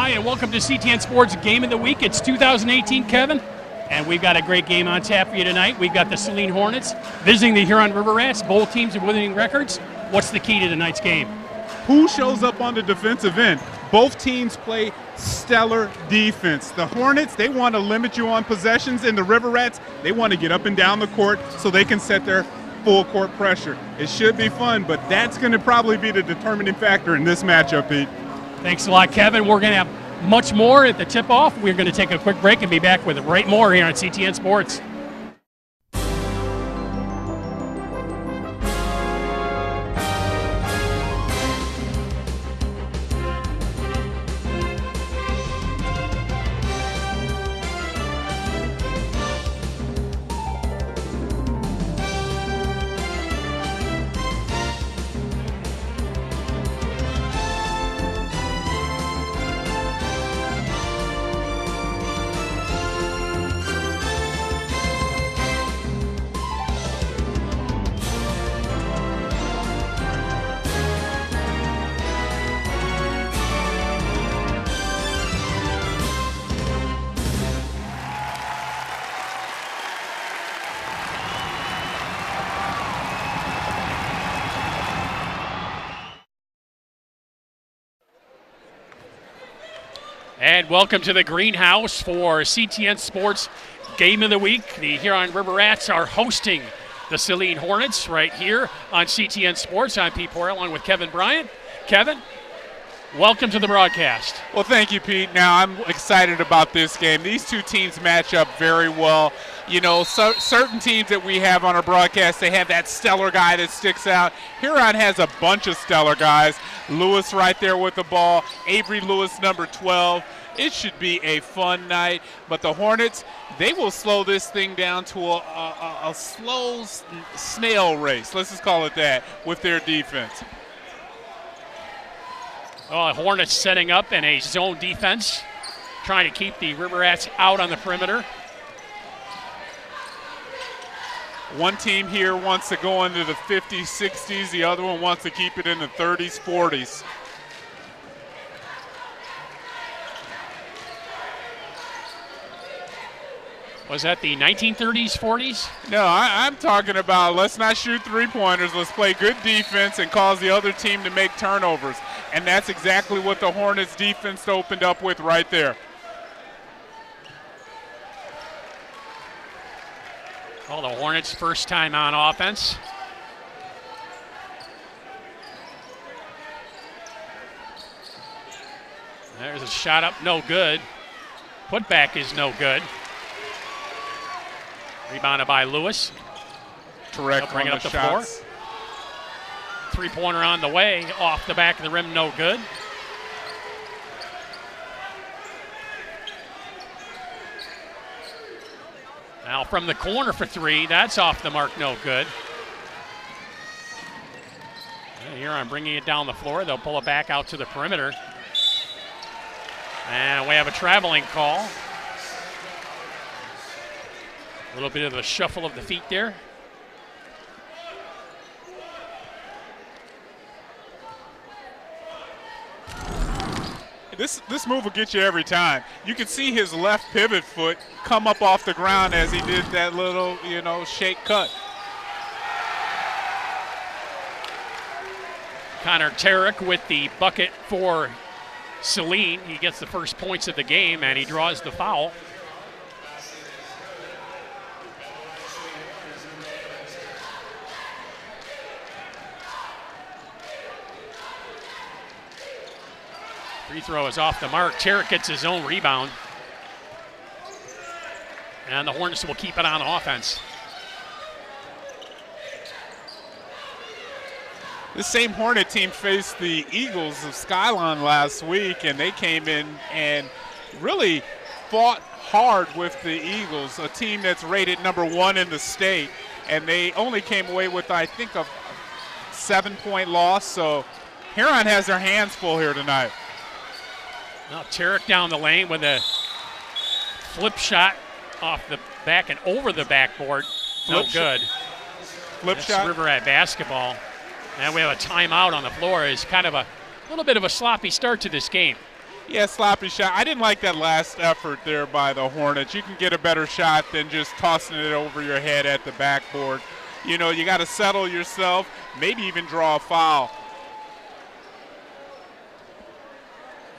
Hi, and welcome to CTN Sports Game of the Week. It's 2018, Kevin, and we've got a great game on tap for you tonight. We've got the Saline Hornets visiting the Huron River Rats. Both teams are winning records. What's the key to tonight's game? Who shows up on the defensive end? Both teams play stellar defense. The Hornets, they want to limit you on possessions, and the River Rats, they want to get up and down the court so they can set their full court pressure. It should be fun, but that's going to probably be the determining factor in this matchup, Pete. Thanks a lot, Kevin. We're going to have much more at the tip-off. We're going to take a quick break and be back with right more here on CTN Sports. And welcome to the greenhouse for CTN Sports Game of the Week. The Huron River Rats are hosting the Saline Hornets right here on CTN Sports. I'm Pete Porter along with Kevin Bryant. Kevin, welcome to the broadcast. Well, thank you, Pete. Now, I'm excited about this game. These two teams match up very well. You know, certain teams that we have on our broadcast, they have that stellar guy that sticks out. Huron has a bunch of stellar guys. Lewis right there with the ball. Avery Lewis, number 12. It should be a fun night. But the Hornets, they will slow this thing down to a slow snail race. Let's just call it that with their defense. Oh, Hornets setting up in a zone defense, trying to keep the River Rats out on the perimeter. One team here wants to go into the 50s, 60s. The other one wants to keep it in the 30s, 40s. Was that the 1930s, 40s? No, I'm talking about let's not shoot three-pointers. Let's play good defense and cause the other team to make turnovers. And that's exactly what the Hornets defense opened up with right there. Well, the Hornets' first time on offense. There's a shot up, no good. Putback is no good. Rebounded by Lewis. Correct. They'll bring it up the floor. Three-pointer on the way, off the back of the rim, no good. Now from the corner for three, that's off the mark, no good. Huron bringing it down the floor. They'll pull it back out to the perimeter. And we have a traveling call. A little bit of a shuffle of the feet there. This move will get you every time. You can see his left pivot foot come up off the ground as he did that little, shake cut. Connor Tarek with the bucket for Saline. He gets the first points of the game, and he draws the foul. Free throw is off the mark. Tarek gets his own rebound. And the Hornets will keep it on offense. This same Hornet team faced the Eagles of Skyline last week, and they came in and really fought hard with the Eagles, a team that's rated number 1 in the state. And they only came away with, I think, a 7-point loss. So Huron has their hands full here tonight. Now Tarek down the lane with a flip shot off the back and over the backboard. No good. Flip shot. River Rat basketball. And we have a timeout on the floor. It's kind of a little bit of a sloppy start to this game. Yeah, sloppy shot. I didn't like that last effort there by the Hornets. You can get a better shot than just tossing it over your head at the backboard. You know, you got to settle yourself, maybe even draw a foul.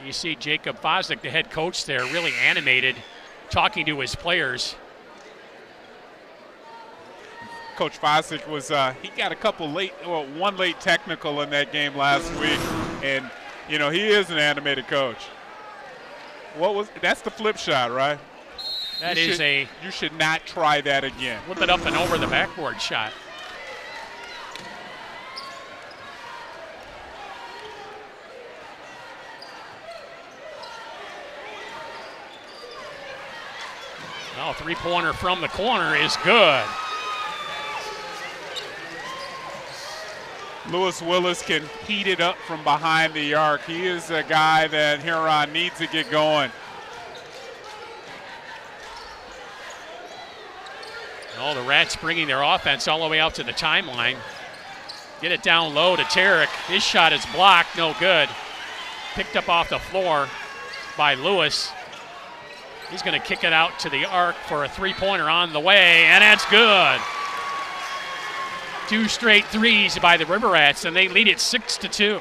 You see Jacob Fosdick, the head coach there, really animated, talking to his players. Coach Fosdick was, he got one late technical in that game last week, and, you know, he is an animated coach. That's the flip shot, right? You should not try that again. Flip it up and over the backboard shot. Oh, three-pointer from the corner is good. Lewis Willis can heat it up from behind the arc. He is a guy that Huron needs to get going. Oh, the Rats bringing their offense all the way out to the timeline. Get it down low to Tarek. His shot is blocked, no good. Picked up off the floor by Lewis. He's going to kick it out to the arc for a three-pointer on the way, and that's good. 2 straight threes by the River Rats, and they lead it 6-2.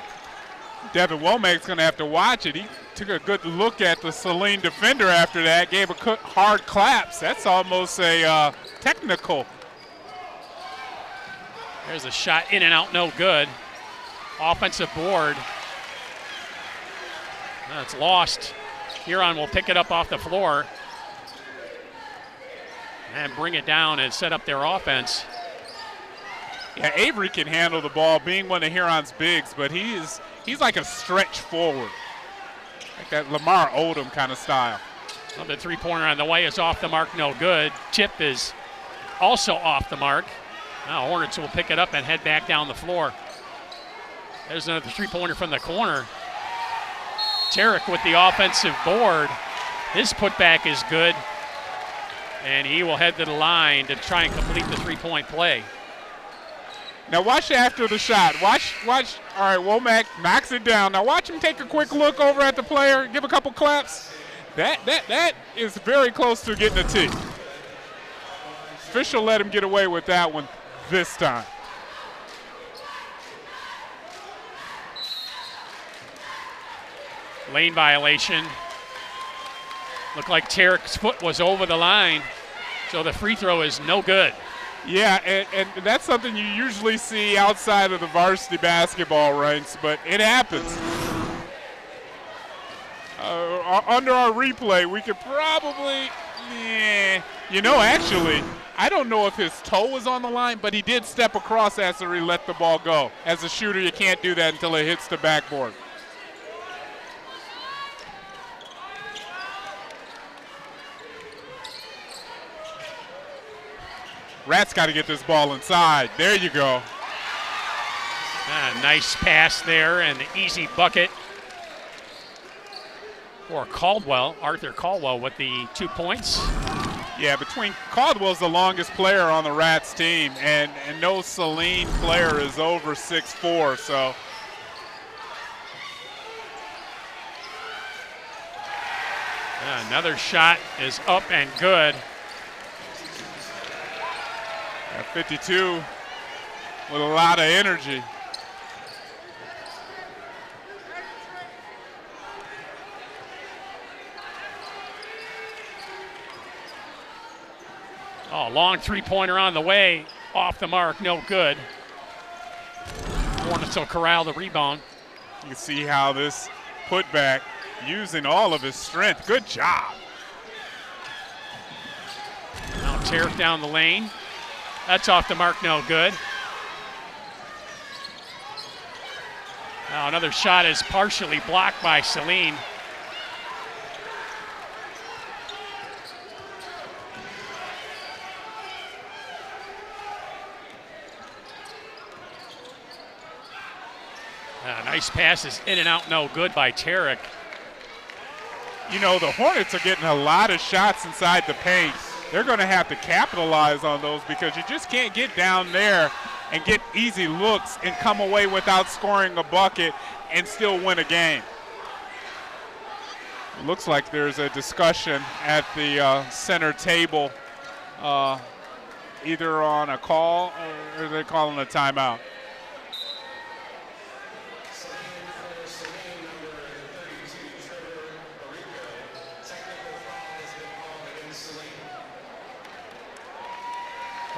Devin Womack's going to have to watch it. He took a good look at the Saline defender after that, gave a hard claps. That's almost a technical. There's a shot in and out, no good. Offensive board. That's lost. Huron will pick it up off the floor and bring it down and set up their offense. Yeah, Avery can handle the ball, being one of Huron's bigs, but he's like a stretch forward, like that Lamar Odom kind of style. Well, the three-pointer on the way is off the mark, no good. Tip is also off the mark. Now Hornets will pick it up and head back down the floor. There's another three-pointer from the corner. Tarek with the offensive board. His putback is good, and he will head to the line to try and complete the three-point play. Now watch after the shot. Watch. All right, Womack knocks it down. Now watch him take a quick look over at the player, give a couple claps. That is very close to getting a tee. Official let him get away with that one this time. Lane violation. Looked like Tarek's foot was over the line, so the free throw is no good. Yeah, and that's something you usually see outside of the varsity basketball ranks, but it happens. Under our replay, we could probably, actually, I don't know if his toe was on the line, but he did step across after he let the ball go. As a shooter, you can't do that until it hits the backboard. Rats got to get this ball inside. There you go. Nice pass there and the easy bucket for Caldwell. Arthur Caldwell with the 2 points. Yeah, Caldwell's the longest player on the Rats team, and no Saline player is over 6'4", so. Another shot is up and good. 52 with a lot of energy. Oh, long three-pointer on the way. Off the mark, no good. Hornets will corral the rebound. You can see how this putback, using all of his strength. Good job. Now Tarek down the lane. That's off the mark, no good. Now another shot is partially blocked by Saline. Nice passes in and out, no good by Tarek. You know, the Hornets are getting a lot of shots inside the paint. They're going to have to capitalize on those because you just can't get down there and get easy looks and come away without scoring a bucket and still win a game. Looks like there's a discussion at the center table, either on a call or they're calling a timeout.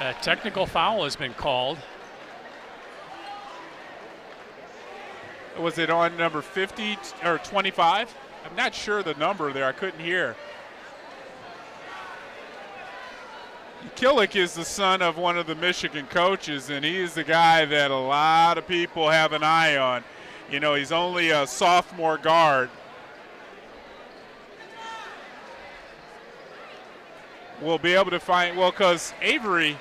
A technical foul has been called. Was it on number 50 or 25? I'm not sure the number there. I couldn't hear. Killick is the son of one of the Michigan coaches, and he is the guy that a lot of people have an eye on. You know, he's only a sophomore guard. We'll be able to find, well, because Avery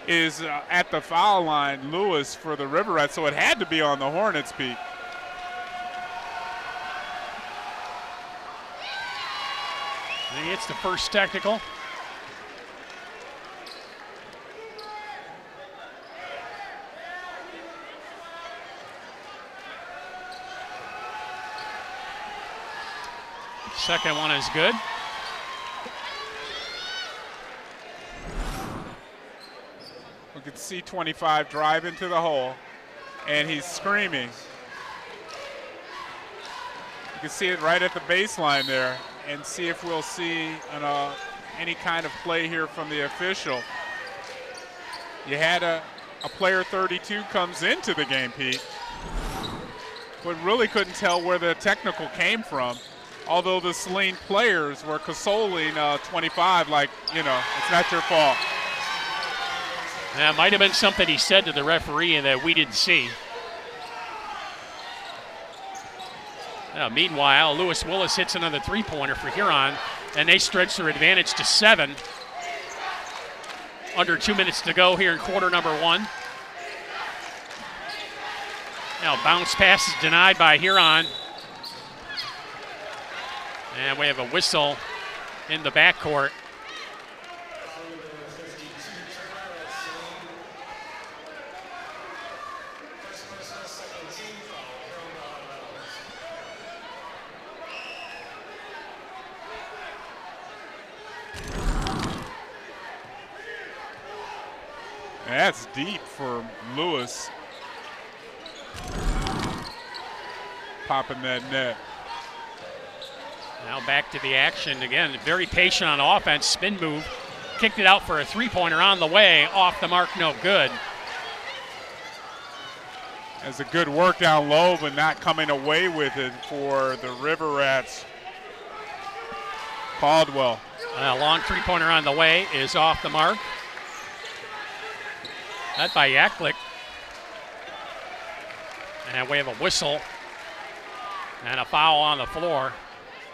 is at the foul line, Lewis for the River Rats, so it had to be on the Hornets beat. And he hits the first technical. Second one is good. We can see 25 drive into the hole, and he's screaming. You can see it right at the baseline there, and see if we'll see any kind of play here from the official. You had a player 32 comes into the game, Pete, but really couldn't tell where the technical came from. Although the Saline players were consoling 25, like, you know, it's not your fault. That might have been something he said to the referee that we didn't see. Meanwhile, Lewis Willis hits another three-pointer for Huron, and they stretch their advantage to 7. Under 2 minutes to go here in quarter number 1. Now bounce pass is denied by Huron. And we have a whistle in the backcourt. That's deep for Lewis. Popping that net. Now back to the action again. Very patient on offense. Spin move. Kicked it out for a three-pointer on the way. Off the mark, no good. That's a good work down low, but not coming away with it for the River Rats. Caldwell. A long three-pointer on the way is off the mark. That by Yaklik. And we have a whistle and a foul on the floor.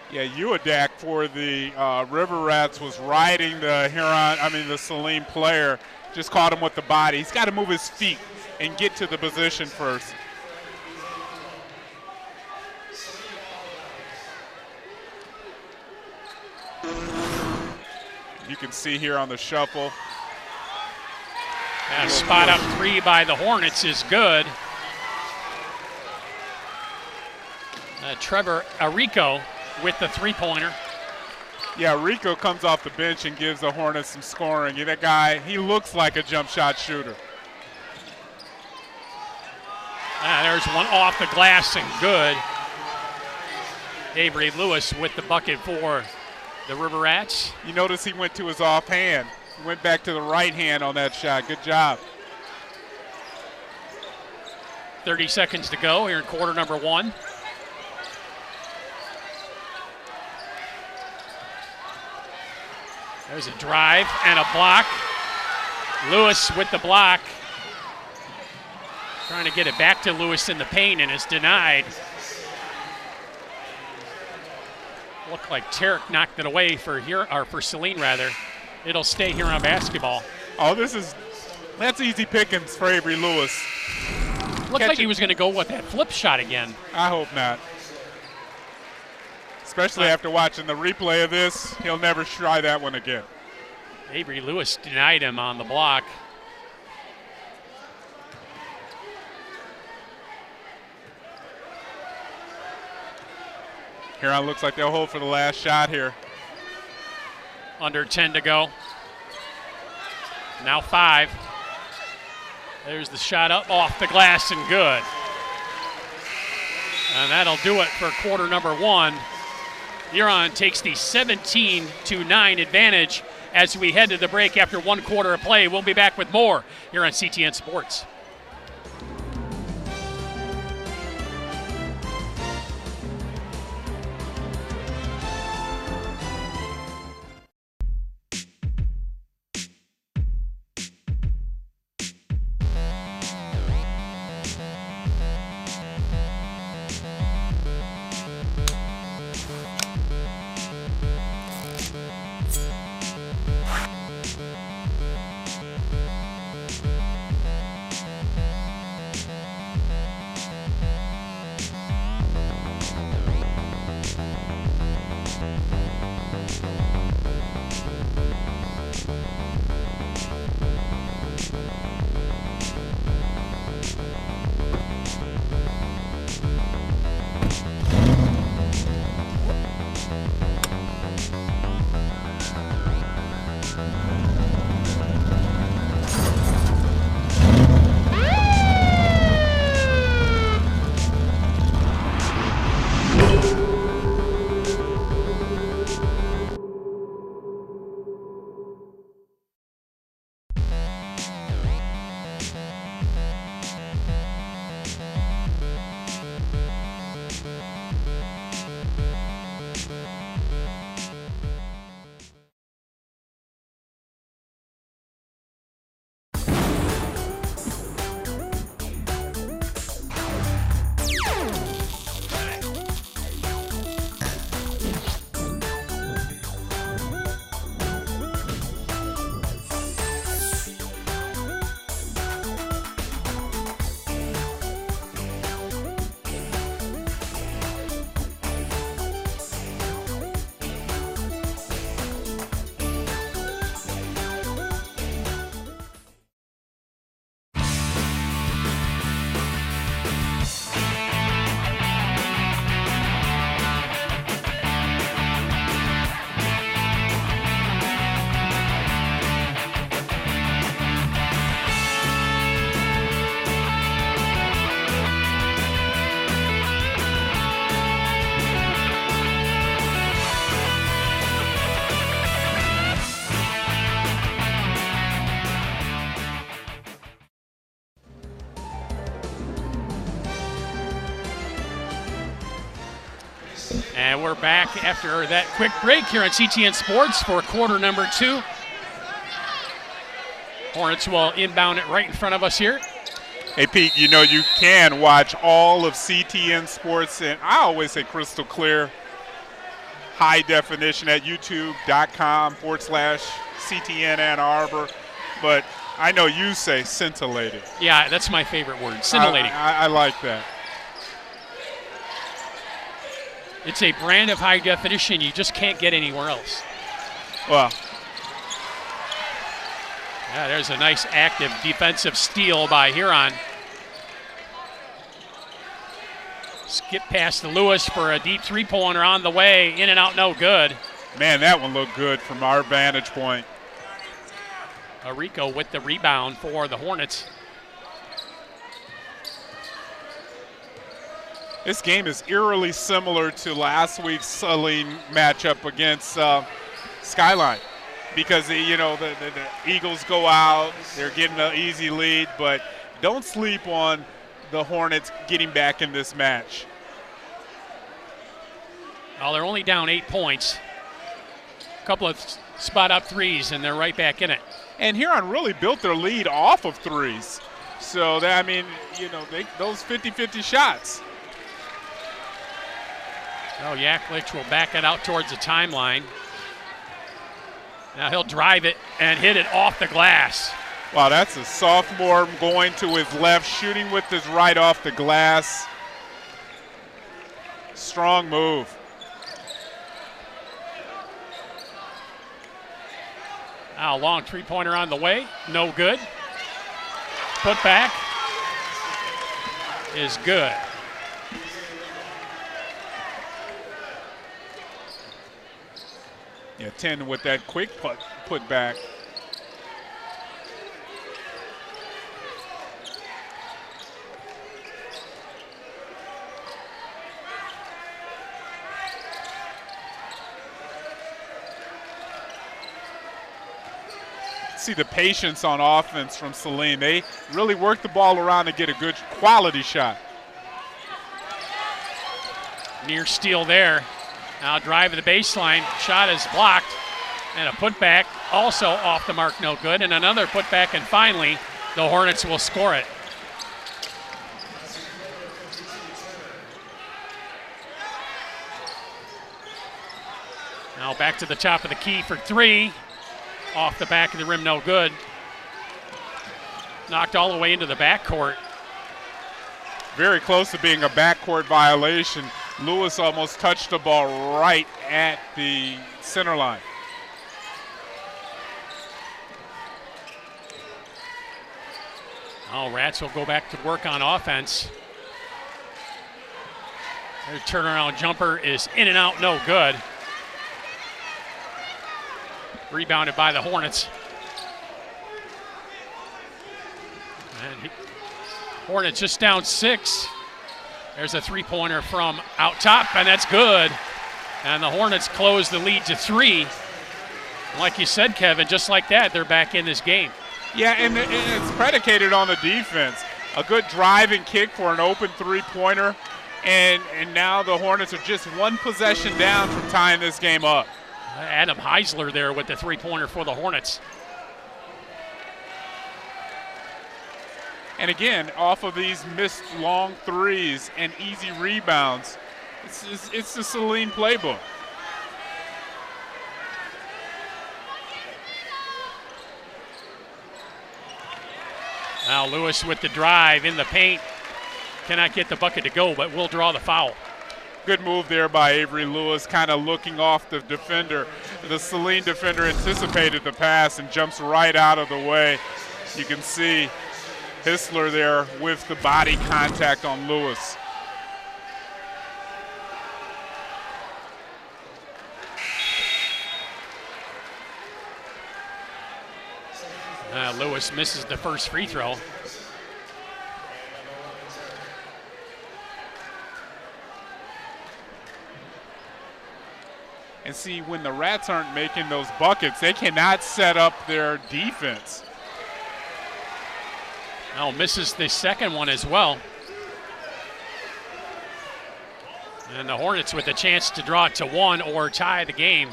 Yeah, Uadak for the River Rats was riding the Saline player. Just caught him with the body. He's got to move his feet and get to the position first. You can see here on the shuffle. And a spot up three by the Hornets is good. Trevor Arico with the three-pointer. Yeah, Rico comes off the bench and gives the Hornets some scoring. That guy, he looks like a jump shot shooter. There's one off the glass and good. Avery Lewis with the bucket for the River Rats. You notice he went to his offhand. He went back to the right hand on that shot. Good job. 30 seconds to go here in quarter number 1. There's a drive and a block. Lewis with the block. Trying to get it back to Lewis in the paint, and it's denied. Looked like Tarek knocked it away for Saline rather. It'll stay here on basketball. Oh, that's easy pickings for Avery Lewis. Looked like he was going to go with that flip shot again. I hope not. Especially after watching the replay of this, he'll never try that one again. Avery Lewis denied him on the block. Huron looks like they'll hold for the last shot here. Under 10 to go. Now 5. There's the shot up off the glass and good. And that'll do it for quarter number 1. Huron takes the 17-9 advantage as we head to the break after 1 quarter of play. We'll be back with more here on CTN Sports. And we're back after that quick break here on CTN Sports for quarter number 2. Hornets will inbound it right in front of us here. Hey, Pete, you know you can watch all of CTN Sports, and I always say crystal clear, high definition at youtube.com/CTN Ann Arbor. But I know you say scintillating. Yeah, that's my favorite word, scintillating. I like that. It's a brand of high definition you just can't get anywhere else. Well, yeah, there's a nice active defensive steal by Huron. Skip past to Lewis for a deep three-pointer on the way. In and out, no good. Man, that one looked good from our vantage point. Arico with the rebound for the Hornets. This game is eerily similar to last week's Saline matchup against Skyline, because the Eagles go out, they're getting an easy lead, but don't sleep on the Hornets getting back in this match. Well, they're only down 8 points. A couple of spot-up threes, and they're right back in it. And Huron really built their lead off of threes. So, those 50-50 shots. Oh, Yaklich will back it out towards the timeline. Now he'll drive it and hit it off the glass. Wow, that's a sophomore going to his left, shooting with his right off the glass. Strong move. Now a long three-pointer on the way, no good. Put back is good. Yeah, 10 with that quick put back. See the patience on offense from Saline. They really work the ball around to get a good quality shot. Near steal there. Now drive to the baseline. Shot is blocked. And a putback also off the mark, no good. And another putback, and finally the Hornets will score it. Now back to the top of the key for three. Off the back of the rim, no good. Knocked all the way into the backcourt. Very close to being a backcourt violation. Lewis almost touched the ball right at the center line. Oh, Rats will go back to work on offense. Their turnaround jumper is in and out, no good. Rebounded by the Hornets. And Hornets just down 6. There's a three-pointer from out top, and that's good. And the Hornets close the lead to 3. Like you said, Kevin, just like that, they're back in this game. Yeah, and it's predicated on the defense. A good drive and kick for an open three-pointer, and now the Hornets are just one possession down from tying this game up. Adam Heisler there with the three-pointer for the Hornets. And again, off of these missed long threes and easy rebounds, it's the Saline playbook. Now Lewis with the drive in the paint. Cannot get the bucket to go, but will draw the foul. Good move there by Avery Lewis, kind of looking off the defender. The Saline defender anticipated the pass and jumps right out of the way. You can see Hissler there with the body contact on Lewis. Lewis misses the first free throw. And see, when the Rats aren't making those buckets, they cannot set up their defense. Now misses the second one as well. And the Hornets with a chance to draw it to 1 or tie the game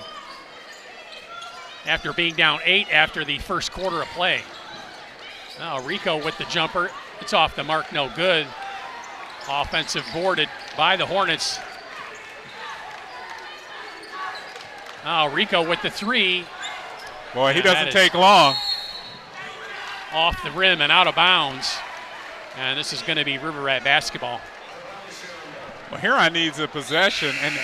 after being down 8 after the first quarter of play. Now Rico with the jumper. It's off the mark, no good. Offensive boarded by the Hornets. Now Rico with the 3. Boy, he doesn't take long. Off the rim and out of bounds. And this is going to be River Rat basketball. Well, Huron needs a possession, and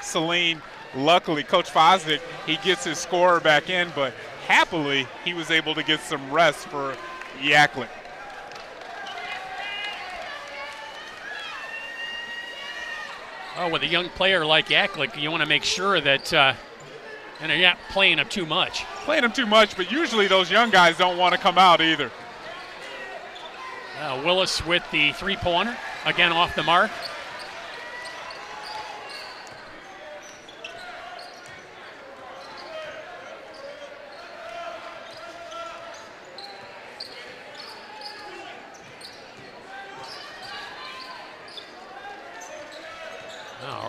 Saline, luckily, Coach Fosdick, he gets his scorer back in, but happily he was able to get some rest for Yaklik. Oh, with a young player like Yaklik, you want to make sure that and you're not playing him too much. Playing him too much, but usually those young guys don't want to come out either. Willis with the three-pointer, again off the mark.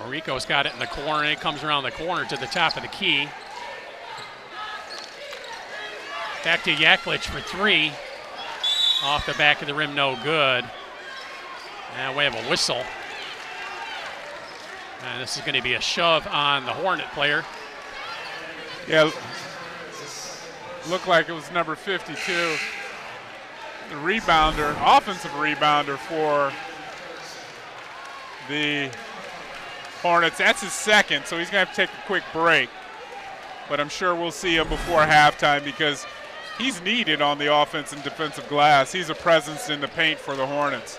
Rico's got it in the corner, and it comes around the corner to the top of the key. Back to Yaklich for 3. Off the back of the rim, no good. And we have a whistle. And this is going to be a shove on the Hornet player. Yeah, looked like it was number 52. The rebounder, offensive rebounder for the Hornets. That's his second, so he's going to have to take a quick break. But I'm sure we'll see him before halftime because he's needed on the offense and defensive glass. He's a presence in the paint for the Hornets.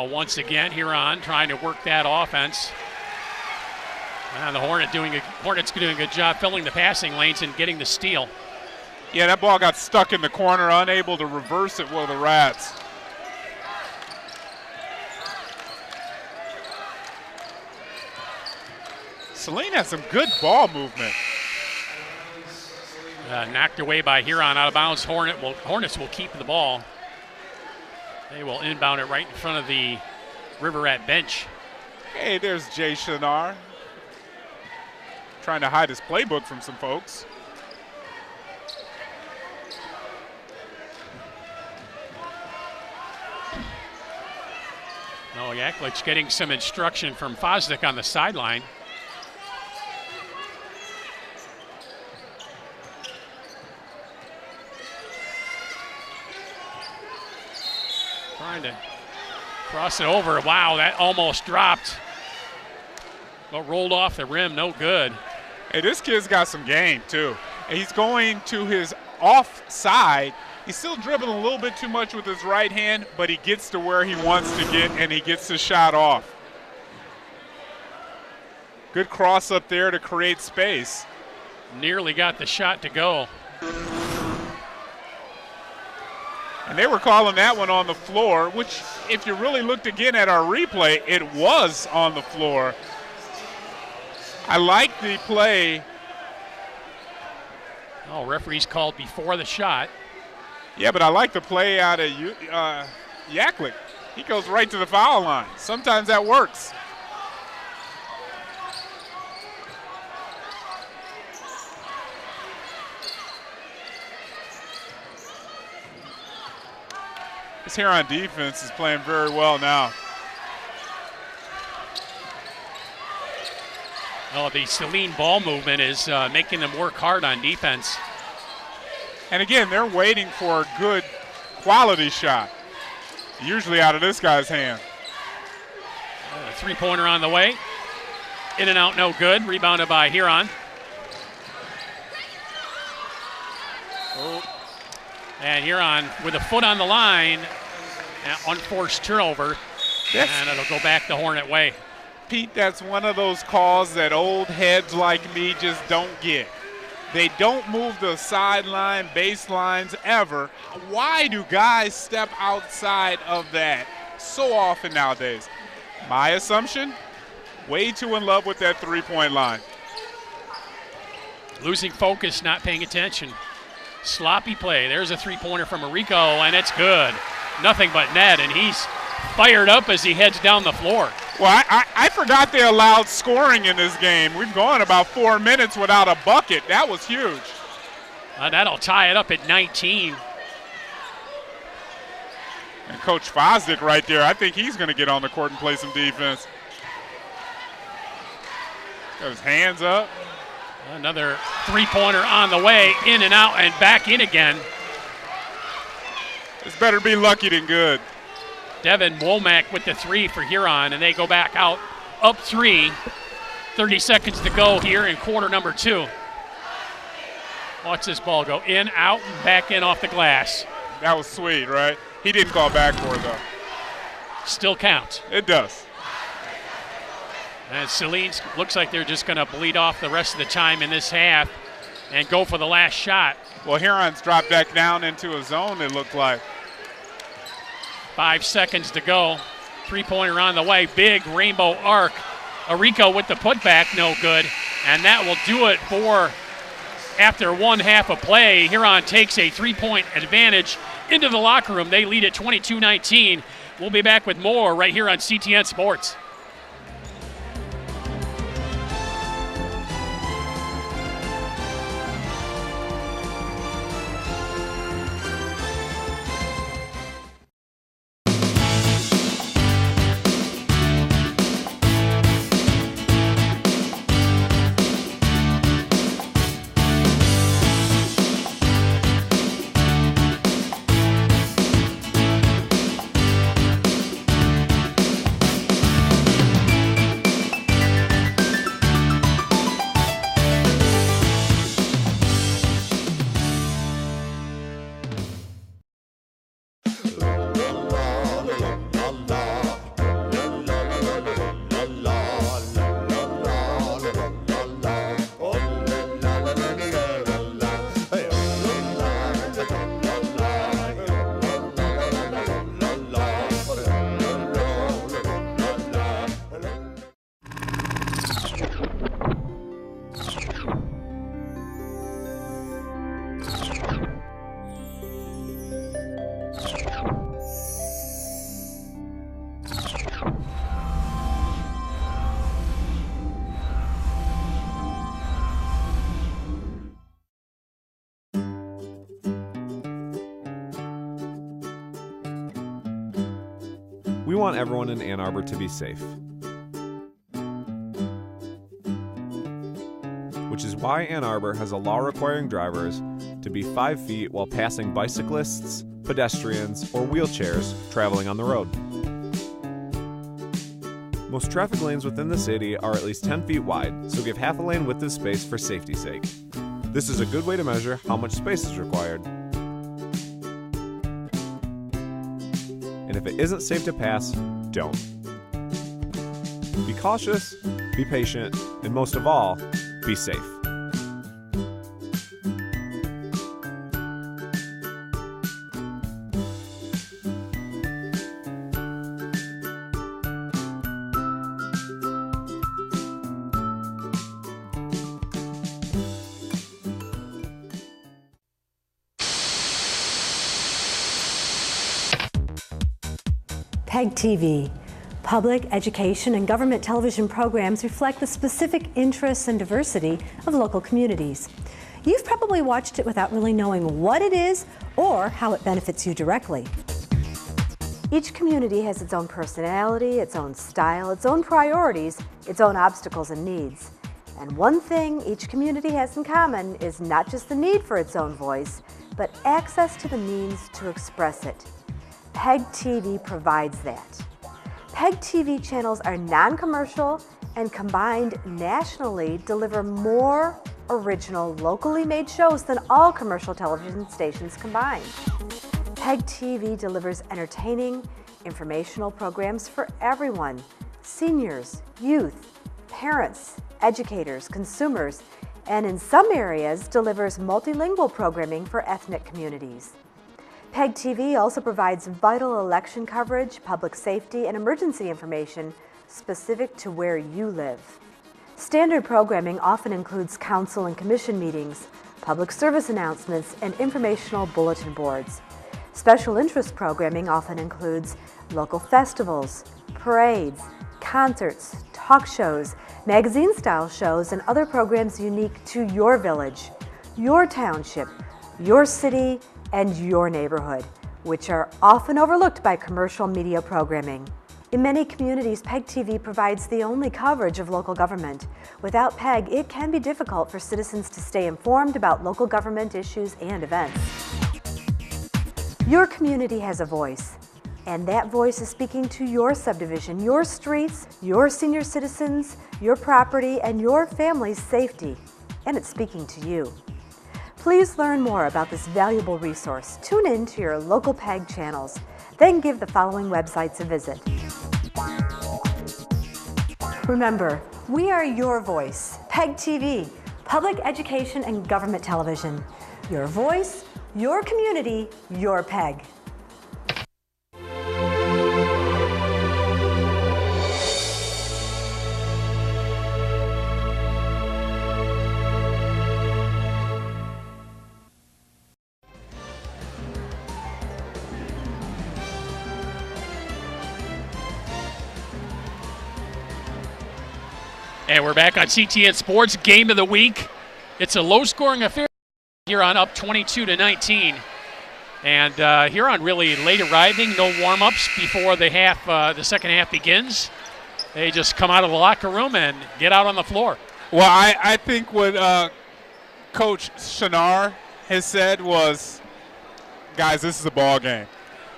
Once again, Huron trying to work that offense. And the Hornets doing a good job filling the passing lanes and getting the steal. Yeah, that ball got stuck in the corner, unable to reverse it with the Rats. Saline has some good ball movement. Knocked away by Huron, out of bounds. Hornets will keep the ball. They will inbound it right in front of the River Rat bench. Hey, there's Jay Shinar. Trying to hide his playbook from some folks. No, Yaklich getting some instruction from Fosdick on the sideline. Trying to cross it over. Wow, that almost dropped. But rolled off the rim, no good. Hey, this kid's got some game, too. And he's going to his offside. He's still dribbling a little bit too much with his right hand, but he gets to where he wants to get, and he gets the shot off. Good cross up there to create space. Nearly got the shot to go. And they were calling that one on the floor, which if you really looked again at our replay, it was on the floor. I like the play. Oh, referees called before the shot. Yeah, but I like the play out of Yaklich. He goes right to the foul line. Sometimes that works. This Huron defense is playing very well now. Oh, the Saline ball movement is making them work hard on defense. And again, they're waiting for a good quality shot, usually out of this guy's hand. Three-pointer on the way. In and out, no good. Rebounded by Huron. Oh. And Huron with a foot on the line. Unforced turnover. And it'll go back the Hornet way. Pete, that's one of those calls that old heads like me just don't get. They don't move the sideline, baselines ever. Why do guys step outside of that so often nowadays? My assumption, way too in love with that three-point line. Losing focus, not paying attention. Sloppy play. There's a three-pointer from Rico, and it's good. Nothing but net, and he's fired up as he heads down the floor. Well, I forgot they allowed scoring in this game. We've gone about 4 minutes without a bucket. That was huge. That'll tie it up at 19. And Coach Fosdick right there, I think he's going to get on the court and play some defense. Got his hands up. Another three-pointer on the way, in and out and back in again. This better be lucky than good. Devin Womack with the three for Huron, and they go back out up three. 30 seconds to go here in quarter number 2. Watch this ball go in, out, and back in off the glass. That was sweet, right? He didn't call back for it, though. Still counts. It does. And Saline looks like they're just going to bleed off the rest of the time in this half and go for the last shot. Well, Huron's dropped back down into a zone, it looked like. 5 seconds to go. Three-pointer on the way. Big rainbow arc. Arico with the putback, no good. And that will do it for after one half of play. Huron takes a three-point advantage into the locker room. They lead at 22-19. We'll be back with more right here on CTN Sports. We want everyone in Ann Arbor to be safe. Which is why Ann Arbor has a law requiring drivers to be 5 feet while passing bicyclists, pedestrians, or wheelchairs traveling on the road. Most traffic lanes within the city are at least 10 feet wide, so give half a lane width of space for safety's sake. This is a good way to measure how much space is required. And if it isn't safe to pass, don't. Be cautious, be patient, and most of all, be safe. PEG TV. Public, education, and government television programs reflect the specific interests and diversity of local communities. You've probably watched it without really knowing what it is or how it benefits you directly. Each community has its own personality, its own style, its own priorities, its own obstacles and needs. And one thing each community has in common is not just the need for its own voice, but access to the means to express it. PEG TV provides that. PEG TV channels are non-commercial and combined nationally deliver more original, locally made shows than all commercial television stations combined. PEG TV delivers entertaining, informational programs for everyone: seniors, youth, parents, educators, consumers, and in some areas delivers multilingual programming for ethnic communities. PEG TV also provides vital election coverage, public safety, and emergency information specific to where you live. Standard programming often includes council and commission meetings, public service announcements, and informational bulletin boards. Special interest programming often includes local festivals, parades, concerts, talk shows, magazine-style shows, and other programs unique to your village, your township, your city, and your neighborhood, which are often overlooked by commercial media programming. In many communities, PEG TV provides the only coverage of local government. Without PEG, it can be difficult for citizens to stay informed about local government issues and events. Your community has a voice, and that voice is speaking to your subdivision, your streets, your senior citizens, your property, and your family's safety, and it's speaking to you. Please learn more about this valuable resource. Tune in to your local PEG channels. Then give the following websites a visit. Remember, we are your voice. PEG TV, public education and government television. Your voice, your community, your PEG. And we're back on CTN Sports Game of the Week. It's a low-scoring affair. Huron up 22-19. And Huron really late arriving, no warm-ups before the second half begins. They just come out of the locker room and get out on the floor. Well, I think what Coach Shinar has said was, guys, this is a ball game.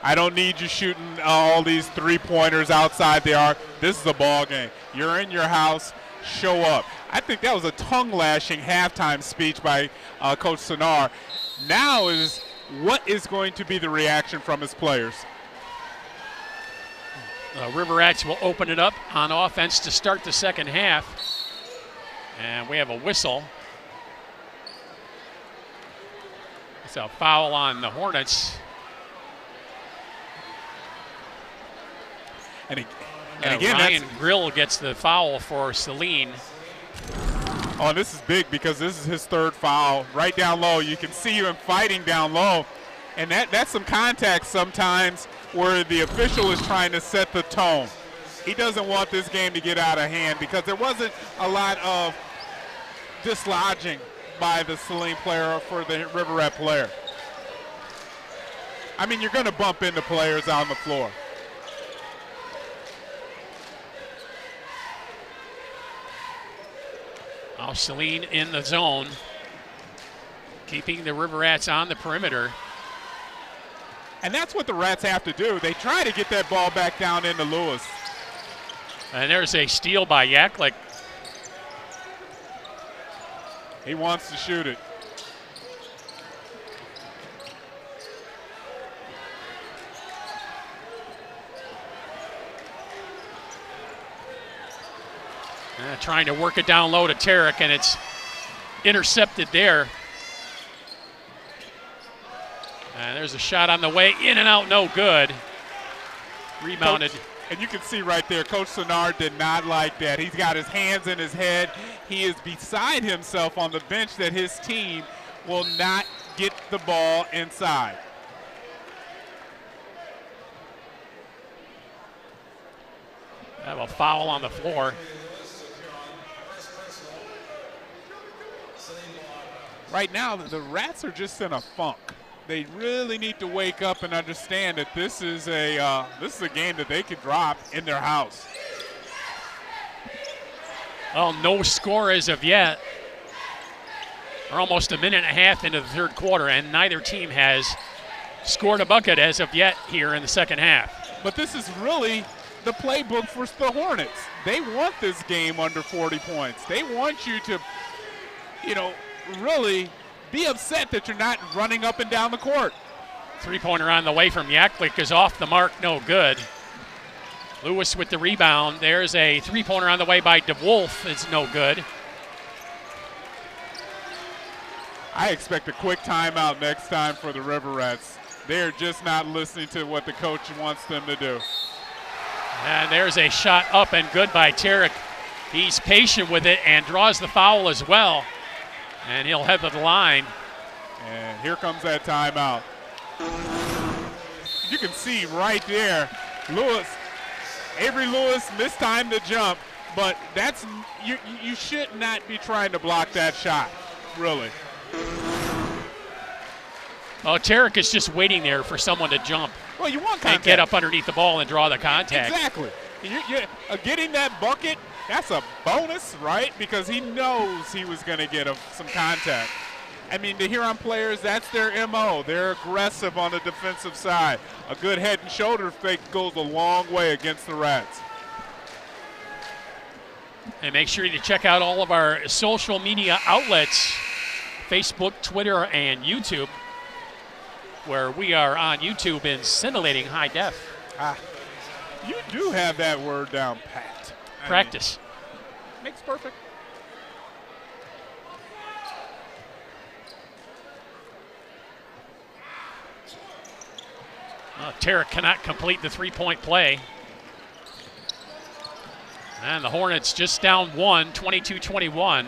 I don't need you shooting all these three-pointers outside the arc. This is a ball game. You're in your house. Show up. I think that was a tongue-lashing halftime speech by Coach Shinar. Now is what is going to be the reaction from his players? River Rats will open it up on offense to start the second half. And we have a whistle. It's a foul on the Hornets. And again, Ryan Grill gets the foul for Saline. Oh, this is big because this is his third foul. Right down low. You can see him fighting down low. And that's some contact sometimes where the official is trying to set the tone. He doesn't want this game to get out of hand because there wasn't a lot of dislodging by the Saline player for the River Rat player. I mean, you're going to bump into players on the floor. Now Saline in the zone, keeping the River Rats on the perimeter. And that's what the Rats have to do. They try to get that ball back down into Lewis. And there's a steal by Yaklik. He wants to shoot it. Trying to work it down low to Tarek, and it's intercepted there. And there's a shot on the way, in and out, no good. Rebounded. Coach, and you can see right there, Coach Senard did not like that. He's got his hands in his head. He is beside himself on the bench that his team will not get the ball inside. Have a foul on the floor. Right now, the Rats are just in a funk. They really need to wake up and understand that this is a game that they could drop in their house. Well, no score as of yet. We're almost a minute and a half into the third quarter, and neither team has scored a bucket as of yet here in the second half. But this is really the playbook for the Hornets. They want this game under 40 points. They want you to, really be upset that you're not running up and down the court. Three-pointer on the way from Yaklik is off the mark, no good. Lewis with the rebound. There's a three-pointer on the way by DeWolf. It's no good. I expect a quick timeout next time for the River Rats. They're just not listening to what the coach wants them to do. And there's a shot up and good by Tarek. He's patient with it and draws the foul as well. And he'll head to the line. And here comes that timeout. You can see right there, Avery Lewis mistimed the jump, but that's you should not be trying to block that shot, really. Oh, Tarek is just waiting there for someone to jump. Well, you want contact. And get up underneath the ball and draw the contact. Exactly. Getting that bucket, that's a bonus, right? Because he knows he was going to get some contact. I mean, the Huron players, that's their MO. They're aggressive on the defensive side. A good head and shoulder fake goes a long way against the Rats. And make sure you check out all of our social media outlets, Facebook, Twitter, and YouTube, where we are on YouTube in scintillating high def. You do have that word down pat. Practice. Makes perfect. Tarek cannot complete the three-point play. And the Hornets just down one, 22-21.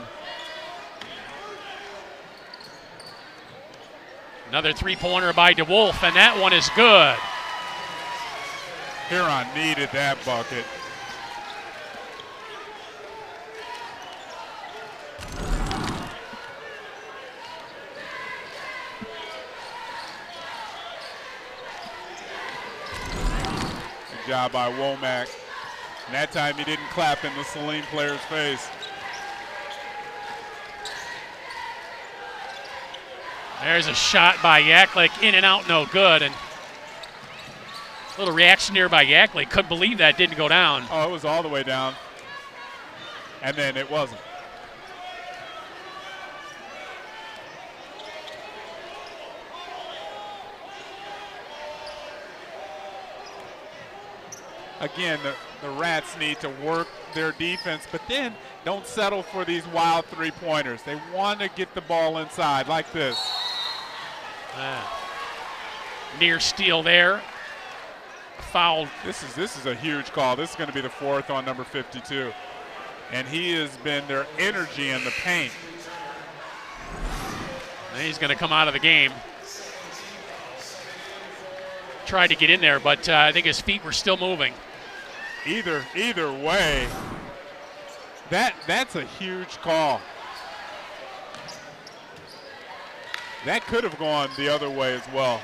Another three-pointer by DeWolf, and that one is good. Huron needed that bucket. Good job by Womack. And that time he didn't clap in the Saline player's face. There's a shot by Yaklik, in and out, no good. And a little reaction here by Yaklik. Couldn't believe that didn't go down. Oh, it was all the way down. And then it wasn't. Again, the Rats need to work their defense, but then don't settle for these wild three-pointers. They want to get the ball inside like this. Near steal there. Fouled. This is a huge call. This is going to be the fourth on number 52. And he has been their energy in the paint. And he's going to come out of the game. Tried to get in there, but I think his feet were still moving. Either way, that's a huge call. That could have gone the other way as well.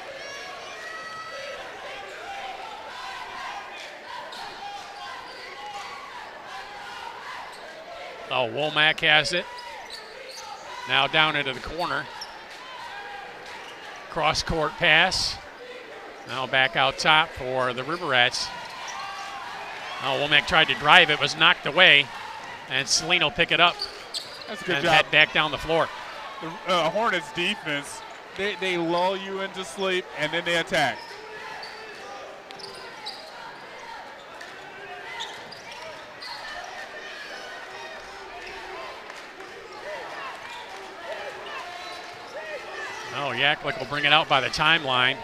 Oh, Womack has it. Now down into the corner. Cross-court pass. Now back out top for the River Rats. Oh, Womack tried to drive it, was knocked away, and Saline will pick it up. That's a good and job. head back down the floor. The Hornets defense, they lull you into sleep, and then they attack. Oh, Yaklick will bring it out by the timeline.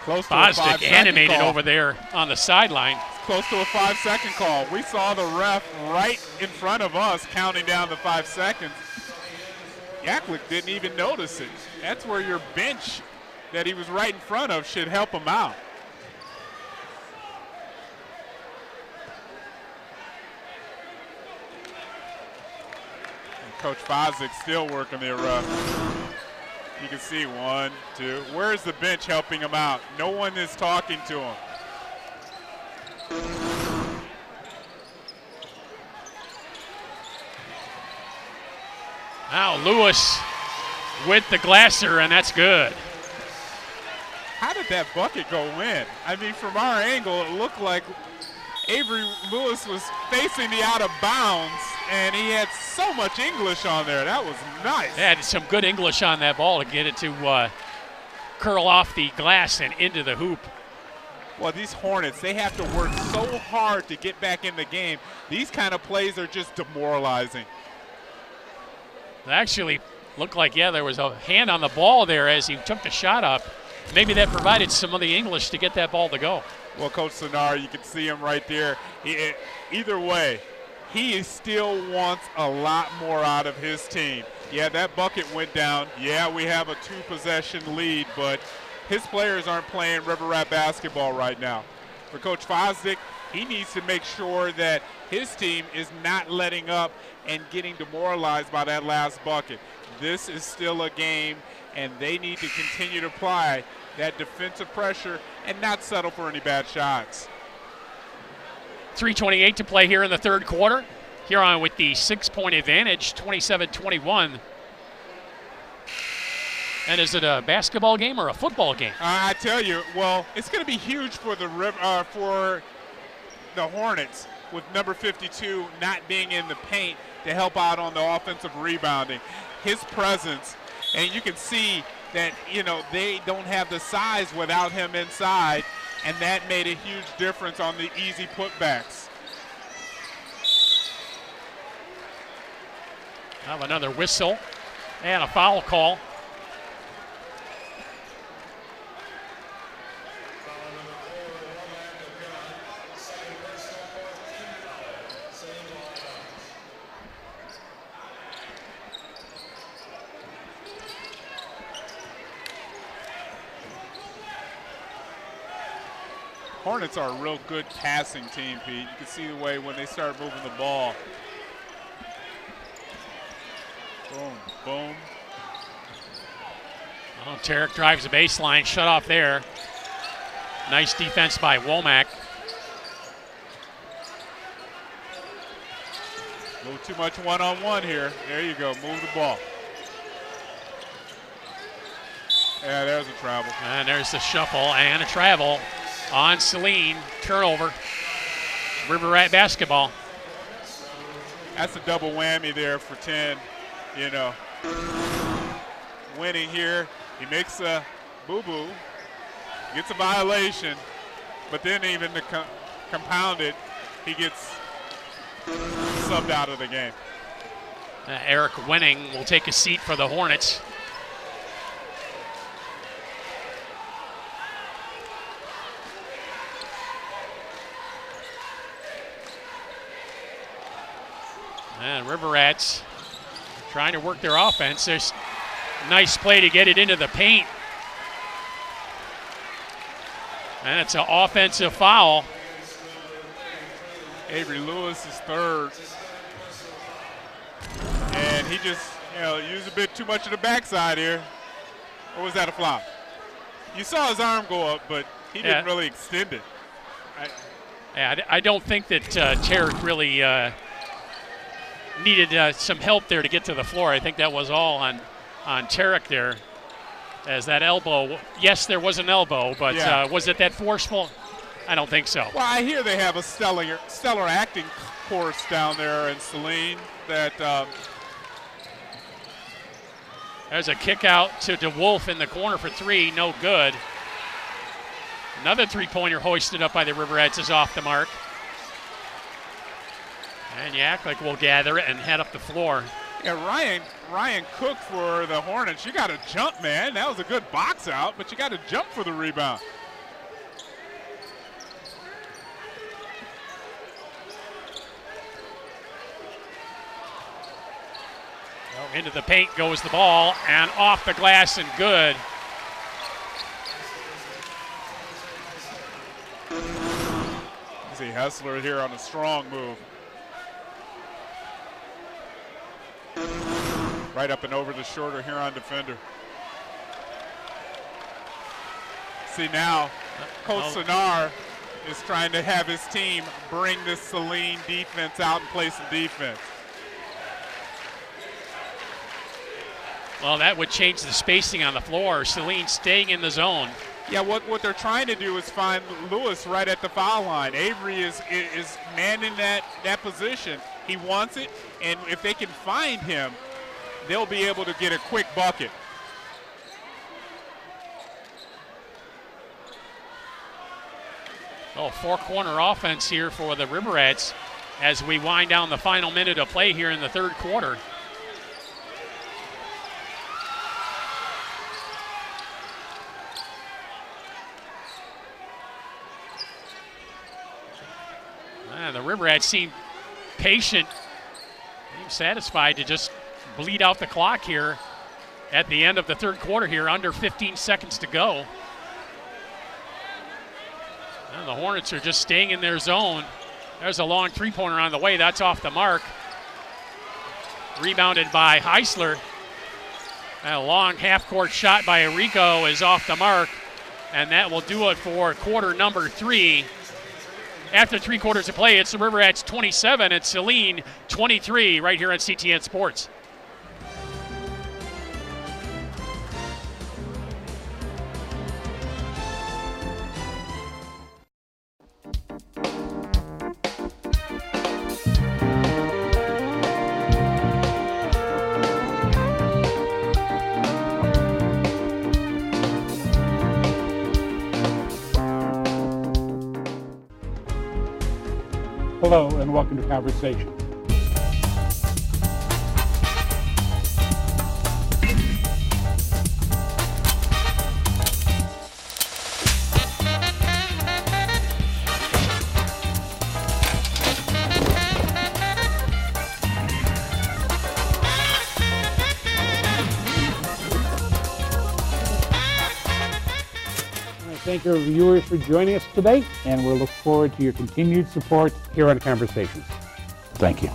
Close to a 5-second animated call. over there on the sideline. Close to a 5-second call. We saw the ref right in front of us counting down the 5 seconds. Yaklick didn't even notice it. That's where your bench that he was right in front of should help him out. And Coach Fozick still working the rough. You can see 1, 2. Where's the bench helping him out? No one is talking to him. Now Lewis with the Glasser, and that's good. How did that bucket go in? I mean, from our angle, it looked like Avery Lewis was facing the out of bounds, and he had so much English on there. That was nice. They had some good English on that ball to get it to curl off the glass and into the hoop. Well, these Hornets, they have to work so hard to get back in the game. These kind of plays are just demoralizing. It actually looked like, there was a hand on the ball there as he took the shot up. Maybe that provided some of the English to get that ball to go. Well, Coach Sonar, you can see him right there. Either way, he still wants a lot more out of his team. Yeah, that bucket went down. Yeah, we have a 2-possession lead, but his players aren't playing River Rat basketball right now. For Coach Fozick, he needs to make sure that his team is not letting up and getting demoralized by that last bucket. This is still a game, and they need to continue to apply that defensive pressure and not settle for any bad shots. 3:28 to play here in the third quarter. Huron with the 6-point advantage, 27-21. And is it a basketball game or a football game? I tell you, well, it's going to be huge for the Hornets with number 52 not being in the paint to help out on the offensive rebounding. His presence, and you can see that, they don't have the size without him inside, and that made a huge difference on the easy putbacks. Have another whistle and a foul call. Hornets are a real good passing team, Pete. You can see the way when they start moving the ball. Boom, boom. Well, Tarek drives the baseline, shut off there. Nice defense by Womack. A little too much one-on-one here. There you go, move the ball. Yeah, there's a travel. And there's the shuffle and a travel on Saline. Turnover. River Rat basketball. That's a double whammy there for 10. Winning here. He makes a boo-boo, gets a violation, but then even to compound it, he gets subbed out of the game. Eric Winning will take a seat for the Hornets. And River Rats trying to work their offense. There's a nice play to get it into the paint. And it's an offensive foul. Avery Lewis is third. And he just, used a bit too much of the backside here. Or was that a flop? You saw his arm go up, but he didn't really extend it. I don't think that Tarek really needed some help there to get to the floor. I think that was all on Tarek there. As that elbow, yes, there was an elbow, but was it that forceful? I don't think so. Well, I hear they have a stellar acting course down there in Saline that there's a kick out to DeWolf in the corner for three, no good. Another three-pointer hoisted up by the Riverettes is off the mark. And you act like we'll gather it and head up the floor. Yeah, Ryan Cook for the Hornets. You got to jump, man. That was a good box out, but you got to jump for the rebound. Well, into the paint goes the ball, and off the glass and good. See Hessler here on a strong move. Right up and over the shorter Huron defender. See now, Coach Sonar is trying to have his team bring this Saline defense out and play some defense. Well, that would change the spacing on the floor. Saline staying in the zone. Yeah, what they're trying to do is find Lewis right at the foul line. Avery is manning that position. He wants it, and if they can find him, they'll be able to get a quick bucket. Oh, four-corner offense here for the Riverettes as we wind down the final minute of play here in the third quarter. And the Riverettes seem patient, seem satisfied to just bleed out the clock here at the end of the third quarter here, under 15 seconds to go. And the Hornets are just staying in their zone. There's a long three-pointer on the way. That's off the mark. Rebounded by Heisler. And a long half-court shot by Arico is off the mark. And that will do it for quarter number 3. After 3 quarters of play, it's the Riverettes 27 and Saline 23 right here on CTN Sports. Hello and welcome to Conversation. Thank our viewers for joining us today, and we'll look forward to your continued support here on Conversations. Thank you.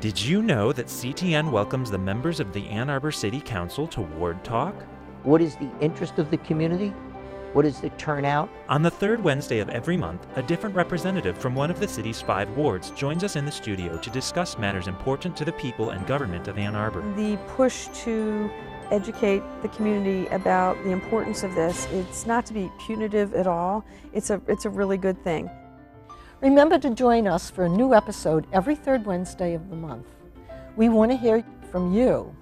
Did you know that CTN welcomes the members of the Ann Arbor City Council to Ward Talk? What is the interest of the community? What is the turnout? On the third Wednesday of every month, a different representative from one of the city's 5 wards joins us in the studio to discuss matters important to the people and government of Ann Arbor. The push to educate the community about the importance of this, it's not to be punitive at all. It's a really good thing. Remember to join us for a new episode every third Wednesday of the month. We want to hear from you.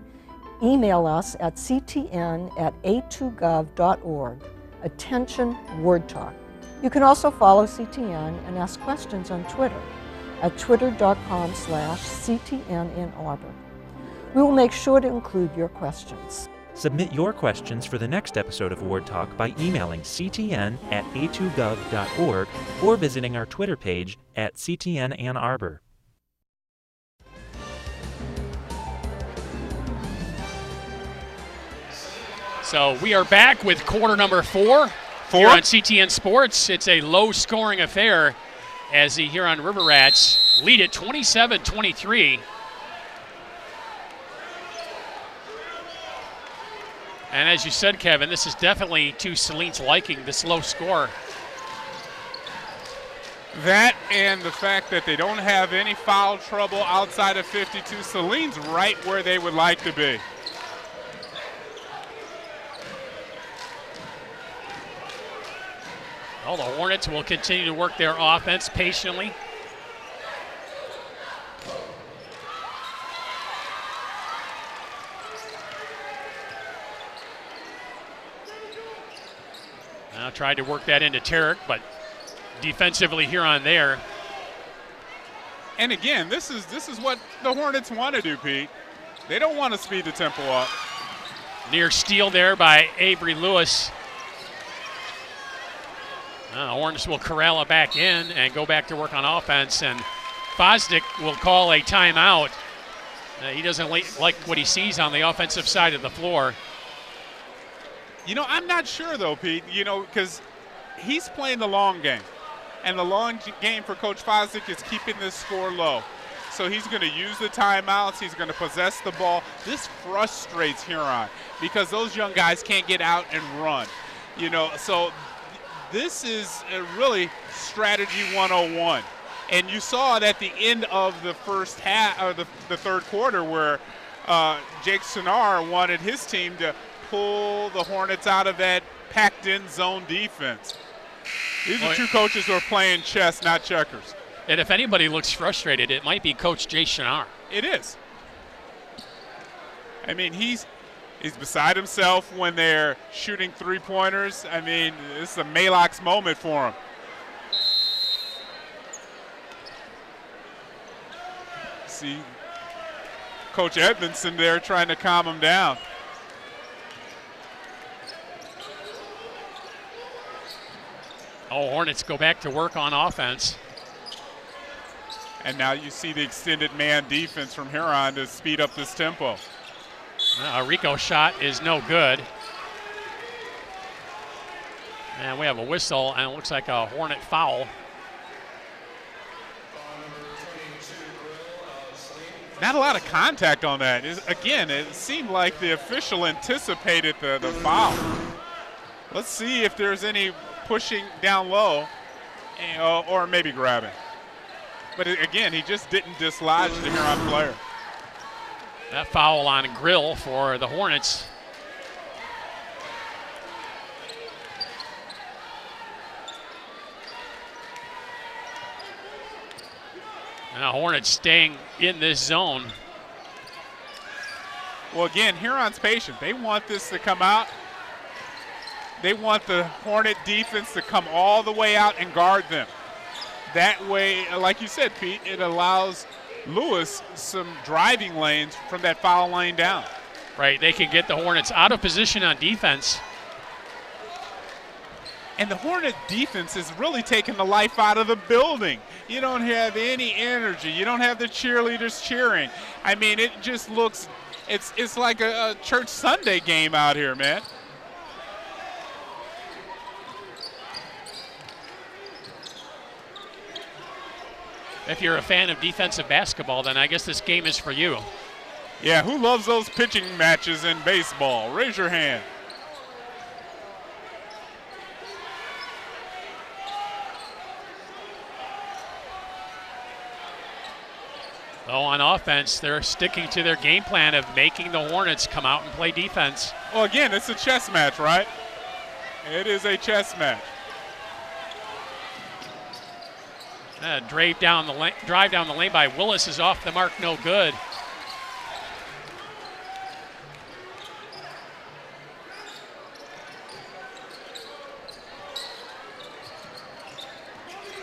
Email us at ctn@a2gov.org. Attention, Word Talk. You can also follow CTN and ask questions on Twitter at twitter.com/CTN in Arbor. We will make sure to include your questions. Submit your questions for the next episode of Ward Talk by emailing ctn@a2gov.org or visiting our Twitter page at CTN Ann Arbor. So we are back with quarter number 4 here on CTN Sports. It's a low-scoring affair as the Huron River Rats lead it 27-23. And as you said, Kevin, this is definitely to Saline's liking, this low score. That and the fact that they don't have any foul trouble outside of 52. Saline's right where they would like to be. Well, the Hornets will continue to work their offense patiently. Now tried to work that into Tarek, but defensively Huron there. And again, this is what the Hornets want to do, Pete. They don't want to speed the tempo up. Near steal there by Avery Lewis. Hornets will corral it back in and go back to work on offense, and Fosdick will call a timeout. He doesn't like what he sees on the offensive side of the floor. You know, I'm not sure, though, Pete, because he's playing the long game. And the long game for Coach Fosdick is keeping this score low. So he's going to use the timeouts. He's going to possess the ball. This frustrates Huron because those young guys can't get out and run. So this is really strategy 101. And you saw it at the end of the first half, or the third quarter, where Jake Sonar wanted his team to pull the Hornets out of that packed-in zone defense. These are two coaches who are playing chess, not checkers. And if anybody looks frustrated, it might be Coach Jay Shinar. It is. I mean, he's beside himself when they're shooting three-pointers. I mean, this is a Malox moment for him. See Coach Edmondson there trying to calm him down. Hornets go back to work on offense. And now you see the extended man defense from Huron to speed up this tempo. A Rico shot is no good. And we have a whistle, and it looks like a Hornet foul. Not a lot of contact on that. Again, it seemed like the official anticipated the foul. Let's see if there's any pushing down low or maybe grabbing. But again, he just didn't dislodge the Huron player. That foul on Grill for the Hornets. Now Hornets staying in this zone. Well, again, Huron's patient. They want this to come out. They want the Hornet defense to come all the way out and guard them. That way, like you said, Pete, it allows Lewis some driving lanes from that foul lane down. Right, they can get the Hornets out of position on defense. And the Hornet defense is really taking the life out of the building. You don't have any energy. You don't have the cheerleaders cheering. I mean, it just looks, it's like a church Sunday game out here, man. If you're a fan of defensive basketball, then I guess this game is for you. Yeah, who loves those pitching matches in baseball? Raise your hand. So on offense, they're sticking to their game plan of making the Hornets come out and play defense. Well, again, it's a chess match, right? It is a chess match. Drive down the lane by Willis is off the mark, no good.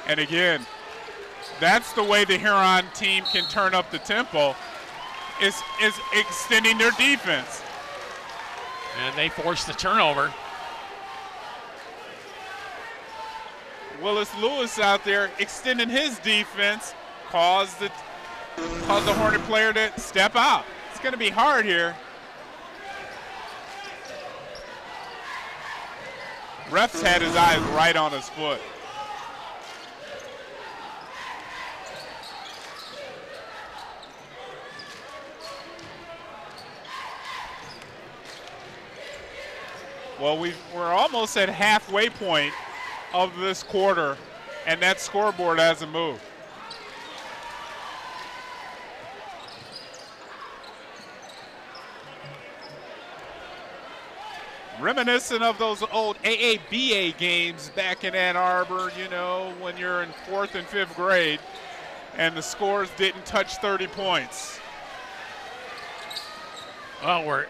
And again, that's the way the Huron team can turn up the tempo, is extending their defense. And they forced the turnover. Willis Lewis out there extending his defense caused the Hornet player to step out. It's going to be hard here. Ref's had his eyes right on his foot. Well, we're almost at halfway point of this quarter, and that scoreboard hasn't moved. Reminiscent of those old AABA games back in Ann Arbor, you know, when you're in 4th and 5th grade and the scores didn't touch 30 points. Well, we're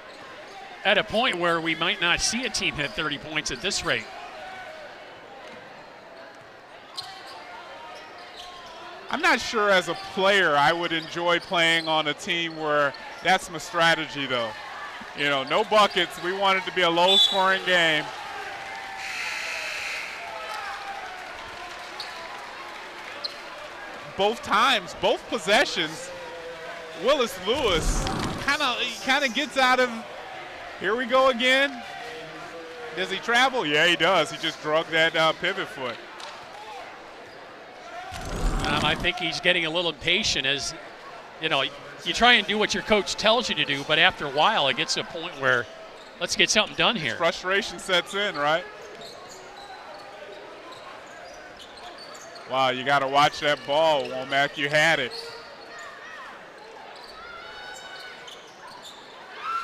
at a point where we might not see a team hit 30 points at this rate. I'm not sure as a player I would enjoy playing on a team where that's my strategy, though. You know, no buckets. We want it to be a low-scoring game. Both times, both possessions, Willis Lewis kind of gets out of. Here we go again. Does he travel? Yeah, he does. He just drug that pivot foot. I think he's getting a little impatient as, you know, you try and do what your coach tells you to do, but after a while it gets to a point where let's get something done here. Frustration sets in, right? Wow, you got to watch that ball, Womack. You had it.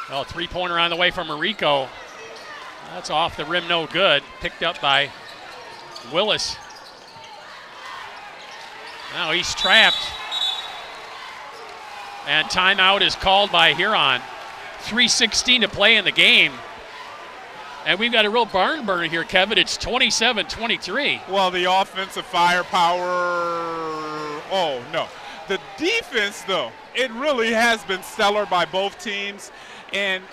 Well, three-pointer on the way from Mariko. That's off the rim, no good. Picked up by Willis. Now he's trapped. And timeout is called by Huron. 3:16 to play in the game. And we've got a real barn burner here, Kevin. It's 27-23. Well, the offensive firepower, oh, no. The defense, though, it really has been stellar by both teams. And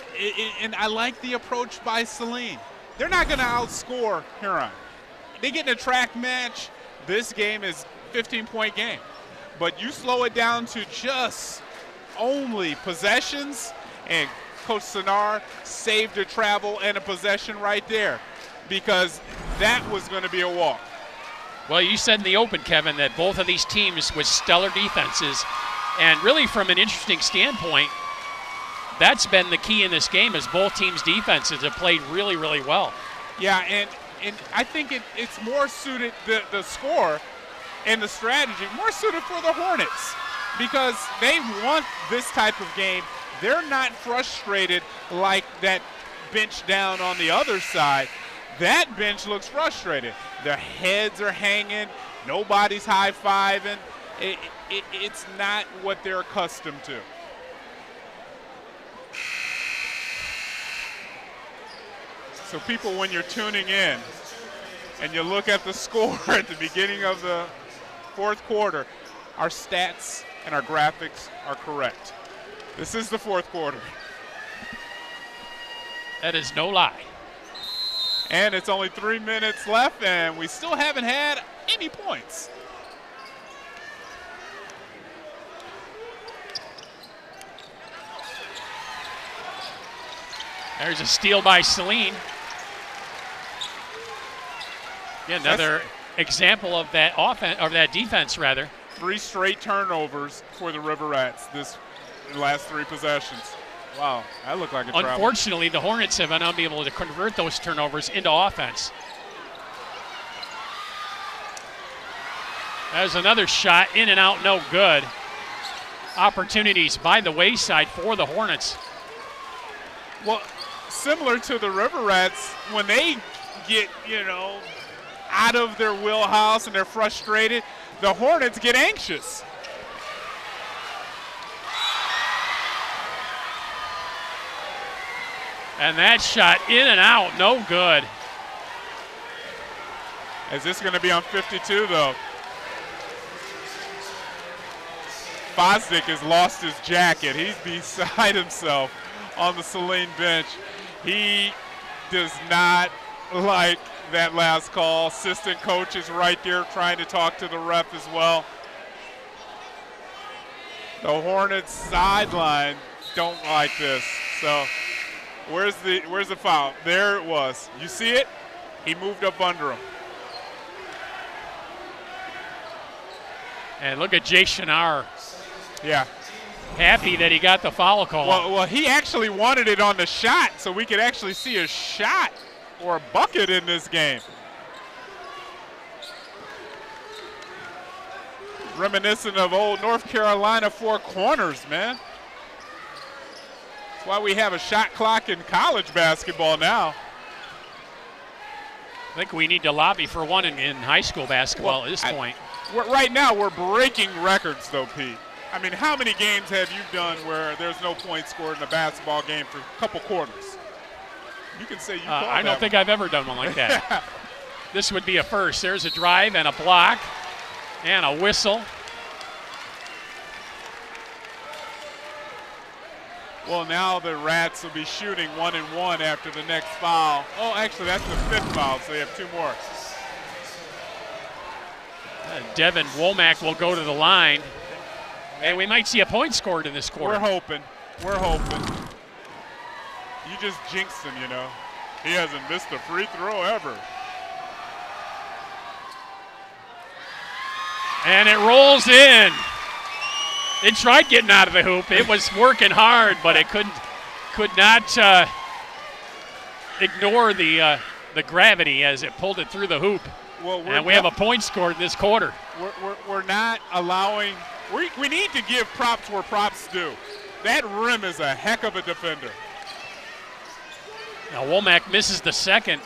I like the approach by Saline. They're not going to outscore Huron. They get in a track match. This game is a 15-point game. But you slow it down to just only possessions, and Coach Sinar saved a travel and a possession right there because that was going to be a walk. Well, you said in the open, Kevin, that both of these teams with stellar defenses, and really from an interesting standpoint, that's been the key in this game is both teams' defenses have played really, really well. Yeah, and I think it's more suited, the score and the strategy, more suited for the Hornets because they want this type of game. They're not frustrated like that bench down on the other side. That bench looks frustrated. Their heads are hanging. Nobody's high-fiving. It's not what they're accustomed to. So people, when you're tuning in and you look at the score at the beginning of the fourth quarter, our stats and our graphics are correct. This is the fourth quarter. That is no lie. And it's only 3 minutes left, and we still haven't had any points. There's a steal by Saline. Yeah, another example of that offense, or that defense, rather. 3 straight turnovers for the River Rats this last 3 possessions. Wow, that looked like a travel. Unfortunately, the Hornets have been unable to convert those turnovers into offense. There's another shot, in and out, no good. Opportunities by the wayside for the Hornets. Well, similar to the River Rats, when they get, out of their wheelhouse and they're frustrated, the Hornets get anxious. And that shot in and out, no good. Is this going to be on 52, though? Fosdick has lost his jacket. He's beside himself on the Saline bench. He does not like that last call. Assistant coach is right there trying to talk to the ref as well. The Hornets sideline don't like this. So where's the foul? There it was. You see it? He moved up under him. And look at Jay Shinar. Yeah. Happy that he got the foul call. Well, he actually wanted it on the shot, so we could actually see a shot or a bucket in this game. Reminiscent of old North Carolina Four Corners, man. That's why we have a shot clock in college basketball now. I think we need to lobby for one in high school basketball at this point. Right now, we're breaking records, though, Pete. I mean, how many games have you done where there's no points scored in a basketball game for a couple quarters? You can say you called I don't think I've ever done one like that. This would be a first. There's a drive and a block and a whistle. Well, now the Rats will be shooting 1-and-1 after the next foul. Oh, actually, that's the 5th foul, so they have 2 more. Devin Womack will go to the line. And we might see a point scored in this quarter. We're hoping. We're hoping. You just jinxed him, you know. He hasn't missed a free throw ever. And it rolls in. It tried getting out of the hoop. It was working hard, but it could not ignore the gravity as it pulled it through the hoop. Well, and we have a point scored in this quarter. We're not allowing. We need to give props where props due. That rim is a heck of a defender. Now Womack misses the second.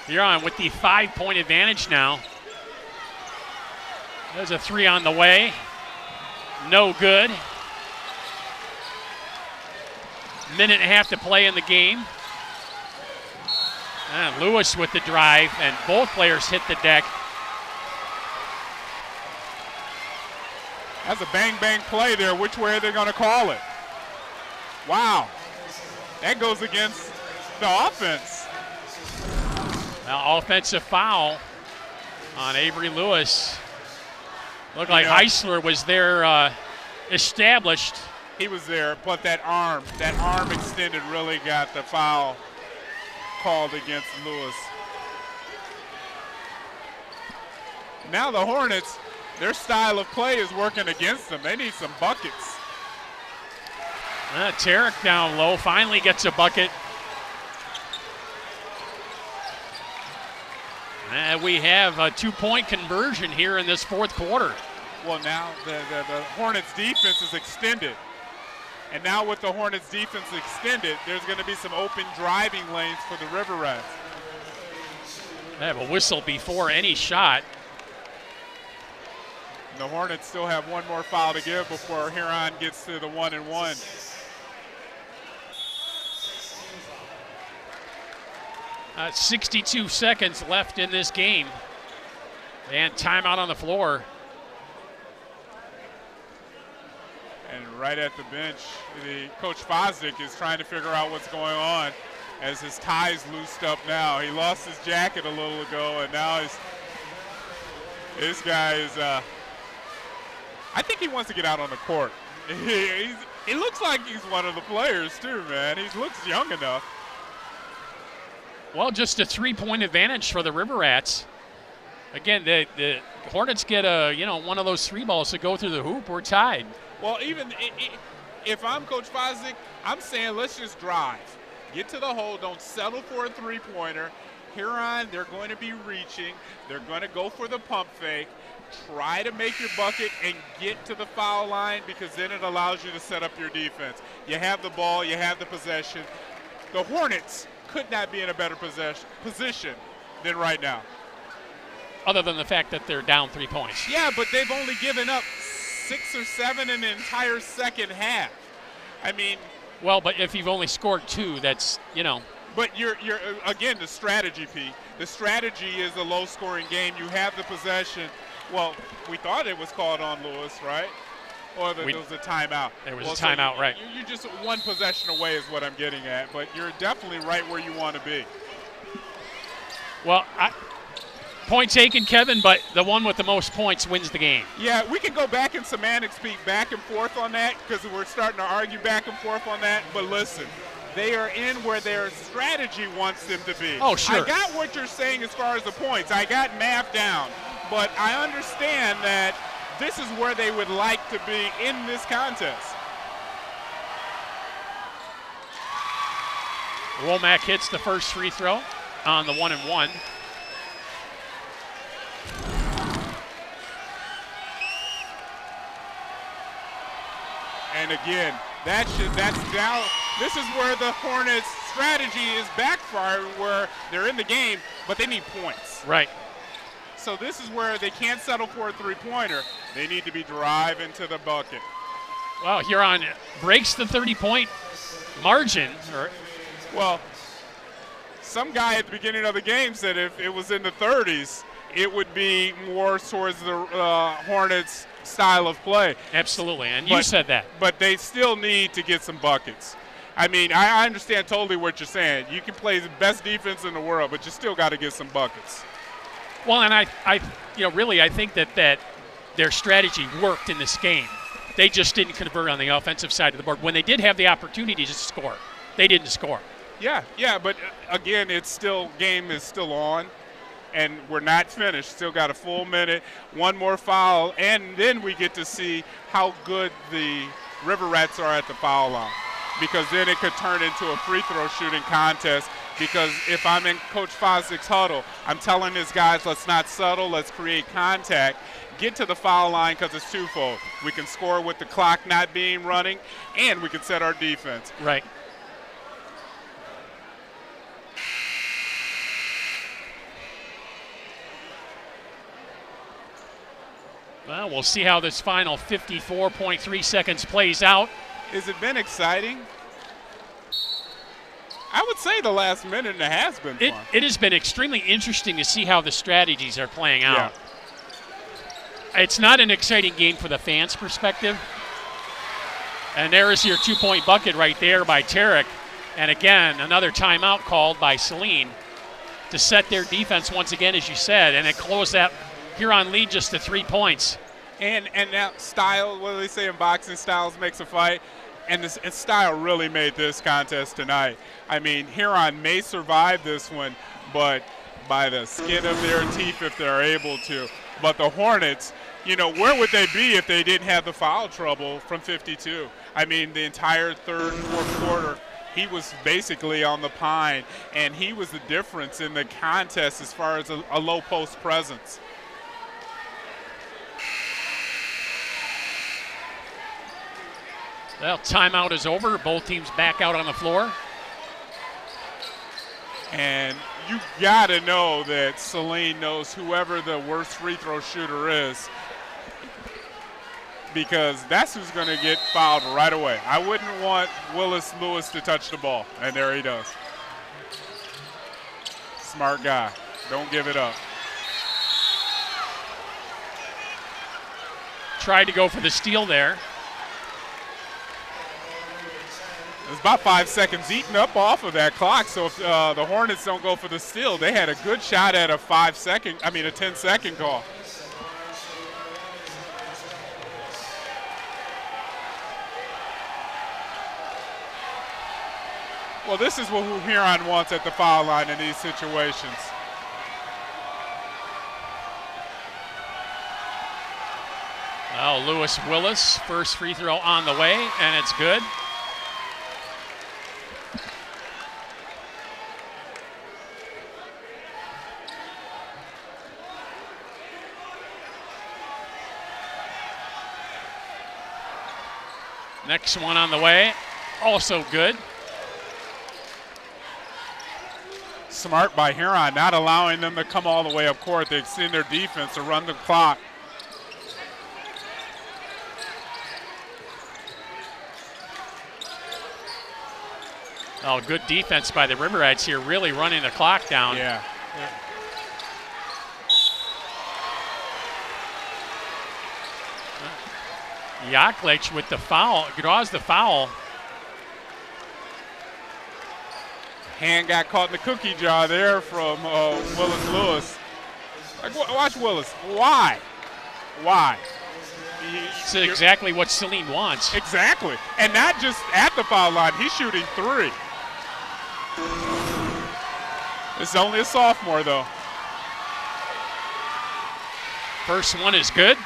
Huron with the 5-point advantage now. There's a 3 on the way. No good. Minute and a half to play in the game. And Lewis with the drive, and both players hit the deck. That's a bang-bang play there. Which way are they going to call it? Wow. That goes against the offense. Now, offensive foul on Avery Lewis. Looked like Heisler was there established. He was there, but that arm extended really got the foul called against Lewis. Now the Hornets, their style of play is working against them. They need some buckets. Tarek down low, finally gets a bucket. And we have a 2-point conversion here in this fourth quarter. Well, now the Hornets defense is extended. And now with the Hornets defense extended, there's going to be some open driving lanes for the River Rats. They have a whistle before any shot. And the Hornets still have one more foul to give before Huron gets to the 1-and-1. 62 seconds left in this game. And timeout on the floor. And right at the bench, Coach Fosdick is trying to figure out what's going on as his tie's loosed up now. He lost his jacket a little ago, and now this guy is, I think he wants to get out on the court. He looks like he's one of the players too, man. He looks young enough. Well, just a 3-point advantage for the River Rats. Again, the Hornets get one of those 3 balls to go through the hoop. We're tied. Well, even if I'm Coach Fosdick, I'm saying let's just drive. Get to the hole. Don't settle for a 3-pointer. Huron, they're going to be reaching. They're going to go for the pump fake. Try to make your bucket and get to the foul line because then it allows you to set up your defense. You have the ball. You have the possession. The Hornets could not be in a better position than right now. Other than the fact that they're down 3 points. Yeah, but they've only given up 6 or 7 in the entire second half. I mean. Well, but if you've only scored 2, that's, But you're again, the strategy, Pete. The strategy is a low-scoring game. You have the possession. Well, we thought it was called on Lewis, right? Or there was a timeout. There was a timeout, so right. You're just one possession away is what I'm getting at, but you're definitely right where you want to be. Well, point taken, Kevin, but the one with the most points wins the game. Yeah, we can go back in semantics, speak back and forth on that because we're starting to argue back and forth on that. But listen, they are in where their strategy wants them to be. Oh, sure. I got what you're saying as far as the points. I got math down. But I understand that this is where they would like to be in this contest. Womack hits the first free throw on the 1-and-1. And again, that's now. This is where the Hornets' strategy is backfired, where they're in the game, but they need points. Right. So this is where they can't settle for a three-pointer. They need to be driving to the bucket. Well, Huron breaks the 30-point margin. Well, some guy at the beginning of the game said if it was in the 30s, it would be more towards the Hornets' style of play. Absolutely, and you said that. But they still need to get some buckets. I mean, I understand totally what you're saying. You can play the best defense in the world, but you still got to get some buckets. Well, and I think that their strategy worked in this game. They just didn't convert on the offensive side of the board. When they did have the opportunity to score, they didn't score. Yeah, but again, game is still on, and we're not finished. Still got a full minute, one more foul, and then we get to see how good the River Rats are at the foul line, because then it could turn into a free throw shooting contest. Because if I'm in Coach Fozzik's huddle, I'm telling his guys, let's not settle, let's create contact, get to the foul line because it's twofold. We can score with the clock not being running, and we can set our defense. Right. Well, we'll see how this final 54.3 seconds plays out. Has it been exciting? I would say the last minute and a half has been fun. It has been extremely interesting to see how the strategies are playing out. Yeah. It's not an exciting game for the fans' perspective. And there is your two-point bucket right there by Tarek. And again, another timeout called by Saline to set their defense once again, as you said, and it closed that Huron lead just to 3 points. And that style, what do they say in boxing, styles makes a fight? And style really made this contest tonight. I mean, Huron may survive this one, but by the skin of their teeth if they're able to. But the Hornets, where would they be if they didn't have the foul trouble from 52? I mean, the entire third, fourth quarter, he was basically on the pine, and he was the difference in the contest as far as a low post presence. Well, timeout is over. Both teams back out on the floor. And you got to know that Saline knows whoever the worst free throw shooter is, because that's who's going to get fouled right away. I wouldn't want Willis Lewis to touch the ball, and there he does. Smart guy. Don't give it up. Tried to go for the steal there. There's about 5 seconds eaten up off of that clock, so if the Hornets don't go for the steal, they had a good shot at a 10-second call. Well, this is what Huron wants at the foul line in these situations. Well, Lewis Willis, first free throw on the way, and it's good. Next one on the way, also good. Smart by Huron, not allowing them to come all the way up court. They extend their defense to run the clock. Oh, good defense by the River Rats here, really running the clock down. Yeah. Yaklich with the foul, draws the foul. Hand got caught in the cookie jar there from Willis Lewis. Like, watch Willis. Why? It's exactly what Saline wants. Exactly. And not just at the foul line. He's shooting 3. It's only a sophomore, though. First one is good.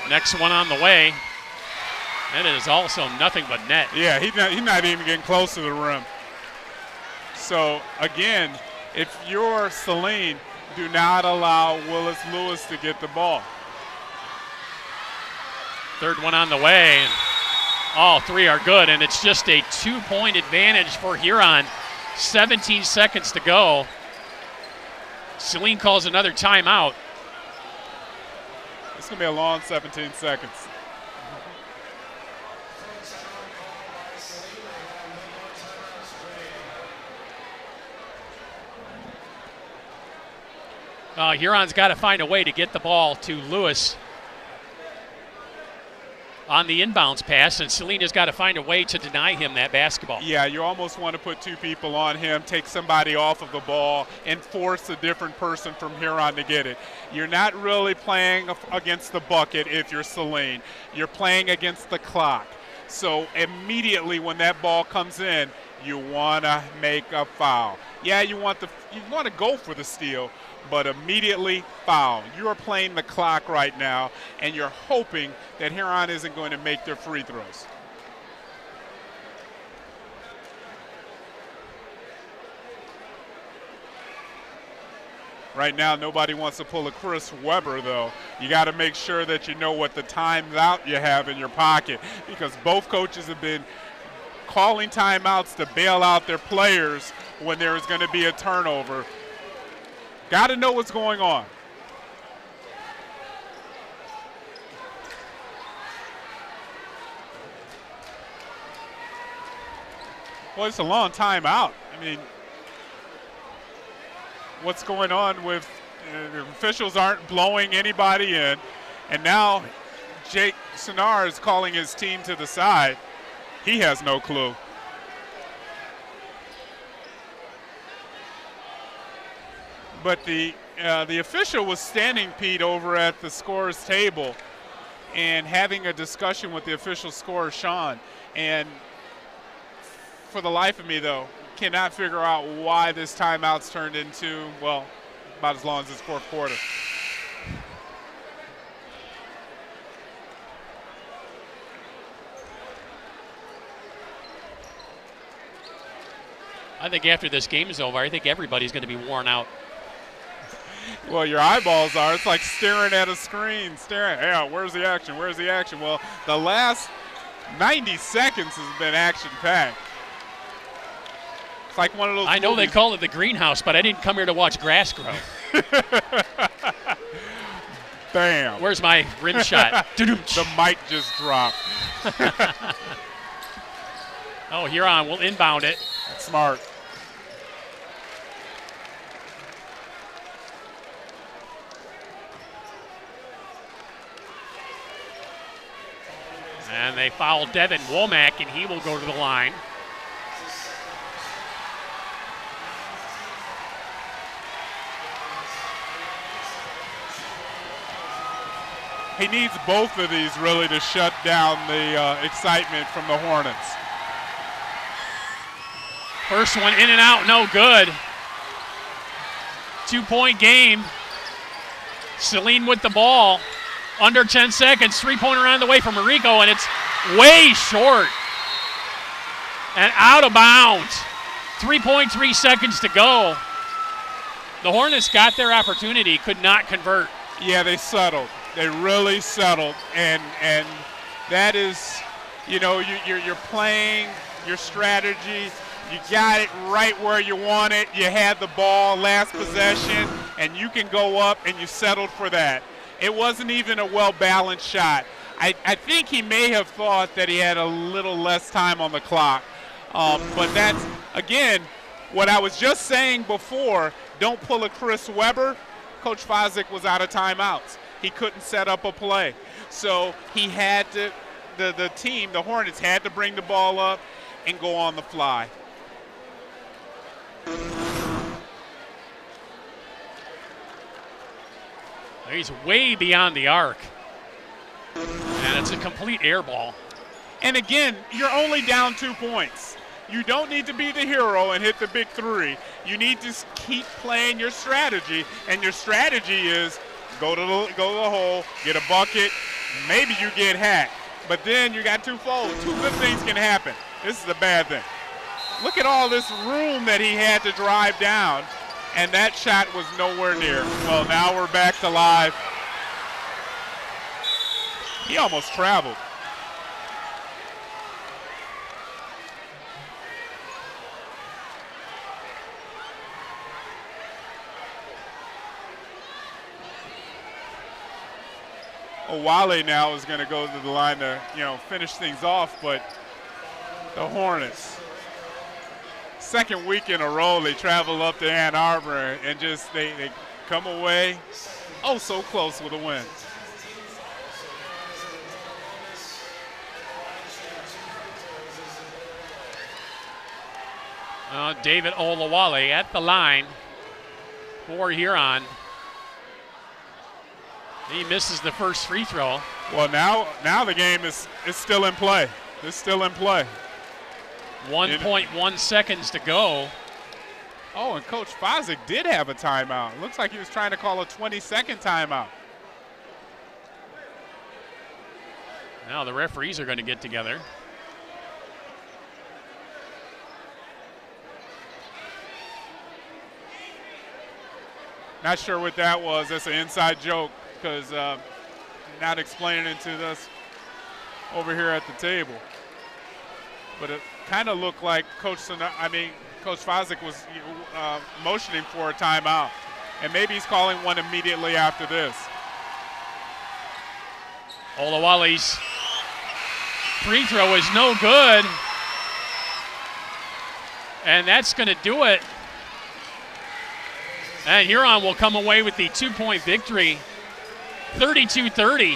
Next one on the way. And it is also nothing but net. Yeah, he's not even getting close to the rim. So, again, if you're Saline, do not allow Willis Lewis to get the ball. Third one on the way. And all 3 are good, and it's just a 2-point advantage for Huron. 17 seconds to go. Saline calls another timeout. It's going to be a long 17 seconds. Huron's got to find a way to get the ball to Lewis on the inbounds pass, and Saline has got to find a way to deny him that basketball. Yeah, you almost want to put 2 people on him, take somebody off of the ball, and force a different person from Huron to get it. You're not really playing against the bucket if you're Saline. You're playing against the clock. So immediately when that ball comes in, you want to make a foul. Yeah, you want to go for the steal, but immediately foul. You are playing the clock right now, and you're hoping that Huron isn't going to make their free throws. Right now, nobody wants to pull a Chris Webber, though. You got to make sure that you know what the timeout you have in your pocket, because both coaches have been calling timeouts to bail out their players when there is going to be a turnover. Got to know what's going on. Well, it's a long timeout. I mean, what's going on with the officials aren't blowing anybody in, and now Jake Sinar is calling his team to the side. He has no clue. But the official was standing, Pete, over at the scorer's table and having a discussion with the official scorer, Sean. And for the life of me, though, cannot figure out why this timeout's turned into, well, about as long as this fourth quarter. I think after this game is over, I think everybody's going to be worn out. Well, your eyeballs are. It's like staring at a screen, yeah, where's the action? Where's the action? Well, the last 90 seconds has been action-packed. It's like one of those I know movies. They call it the greenhouse, but I didn't come here to watch grass grow. Bam. Where's my rim shot? The mic just dropped. Oh, Huron will inbound it. That's smart. And they foul Devin Womack, and he will go to the line. He needs both of these really to shut down the excitement from the Hornets. First one in and out, no good. 2-point game. Saline with the ball. Under 10 seconds, three-pointer on the way from Marico, and it's way short. And out of bounds. 3.3 seconds to go. The Hornets got their opportunity, could not convert. Yeah, they settled. They really settled, and that is, you know, you're playing your strategy. You got it right where you want it. You had the ball last possession, and you can go up, and you settled for that. It wasn't even a well-balanced shot. I think he may have thought that he had a little less time on the clock, But that's, again, what I was just saying before, don't pull a Chris Webber. Coach Fosdick was out of timeouts. He couldn't set up a play. So he had to, the team, the Hornets, had to bring the ball up and go on the fly. He's way beyond the arc. And it's a complete air ball. And again, you're only down 2 points. You don't need to be the hero and hit the big three. You need to keep playing your strategy, and your strategy is go to the hole, get a bucket, maybe you get hacked. But then you got twofold. Two good things can happen. This is a bad thing. Look at all this room that he had to drive down, and that shot was nowhere near. Well, now we're back to live. He almost traveled. Wale now is going to go to the line to, finish things off, but the Hornets, second week in a row, they travel up to Ann Arbor and just they come away oh so close with a win. David Olawale at the line for Huron. He misses the first free throw. Well, now the game is still in play. It's still in play. 1.1 seconds to go. Oh, and Coach Fosdick did have a timeout. Looks like he was trying to call a 20-second timeout. Now the referees are going to get together. Not sure what that was. That's an inside joke, because not explaining it to us over here at the table. But it kind of looked like Coach Fosdick was motioning for a timeout, and maybe he's calling one immediately after this. Olawale's free throw is no good, and that's going to do it. And Huron will come away with the 2-point victory, 32-30.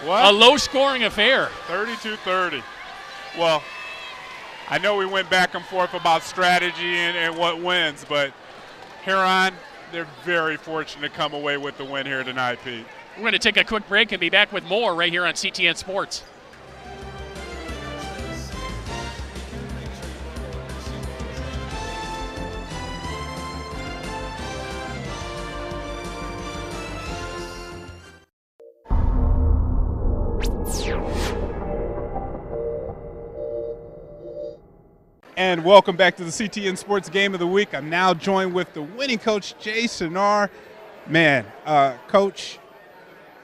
What? A low-scoring affair. 32-30. Well, I know we went back and forth about strategy and what wins, but Huron, they're very fortunate to come away with the win here tonight, Pete. We're going to take a quick break and be back with more right here on CTN Sports. And welcome back to the CTN Sports Game of the Week. I'm now joined with the winning coach, Jay Sonar. Man, Coach,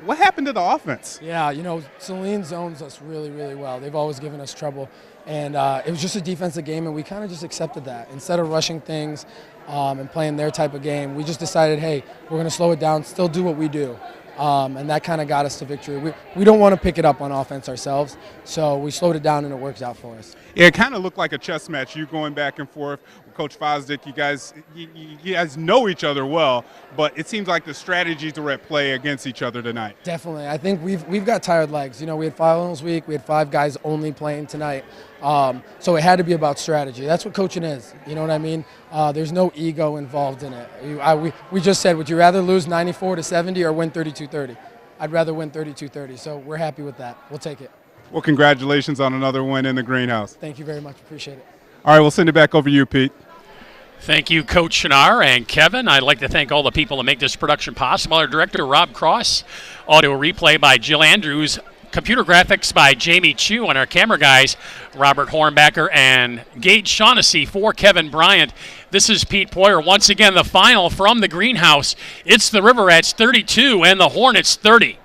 what happened to the offense? Yeah, Saline zones us really, really well. They've always given us trouble. And it was just a defensive game, and we kind of just accepted that. Instead of rushing things and playing their type of game, we just decided, hey, we're going to slow it down, still do what we do. And that kind of got us to victory. We don't want to pick it up on offense ourselves, so we slowed it down, and it worked out for us. Yeah, it kind of looked like a chess match. You going back and forth with Coach Fosdick. You guys know each other well, but it seems like the strategies are at play against each other tonight. Definitely. I think we've got tired legs. We had finals week. We had 5 guys only playing tonight. So it had to be about strategy. That's what coaching is. You know what I mean? There's no ego involved in it. We just said, would you rather lose 94-70 or win 32-30? I'd rather win 32-30. So we're happy with that. We'll take it. Well, congratulations on another win in the greenhouse. Thank you very much. Appreciate it. All right, we'll send it back over to you, Pete. Thank you, Coach Shinar and Kevin. I'd like to thank all the people that make this production possible. Our director, Rob Cross. Audio replay by Jill Andrews. Computer graphics by Jamie Chu, and our camera guys, Robert Hornbacker and Gage Shaughnessy for Kevin Bryant. This is Pete Poyer. Once again, the final from the greenhouse. It's the River Rats 32 and the Hornets 30.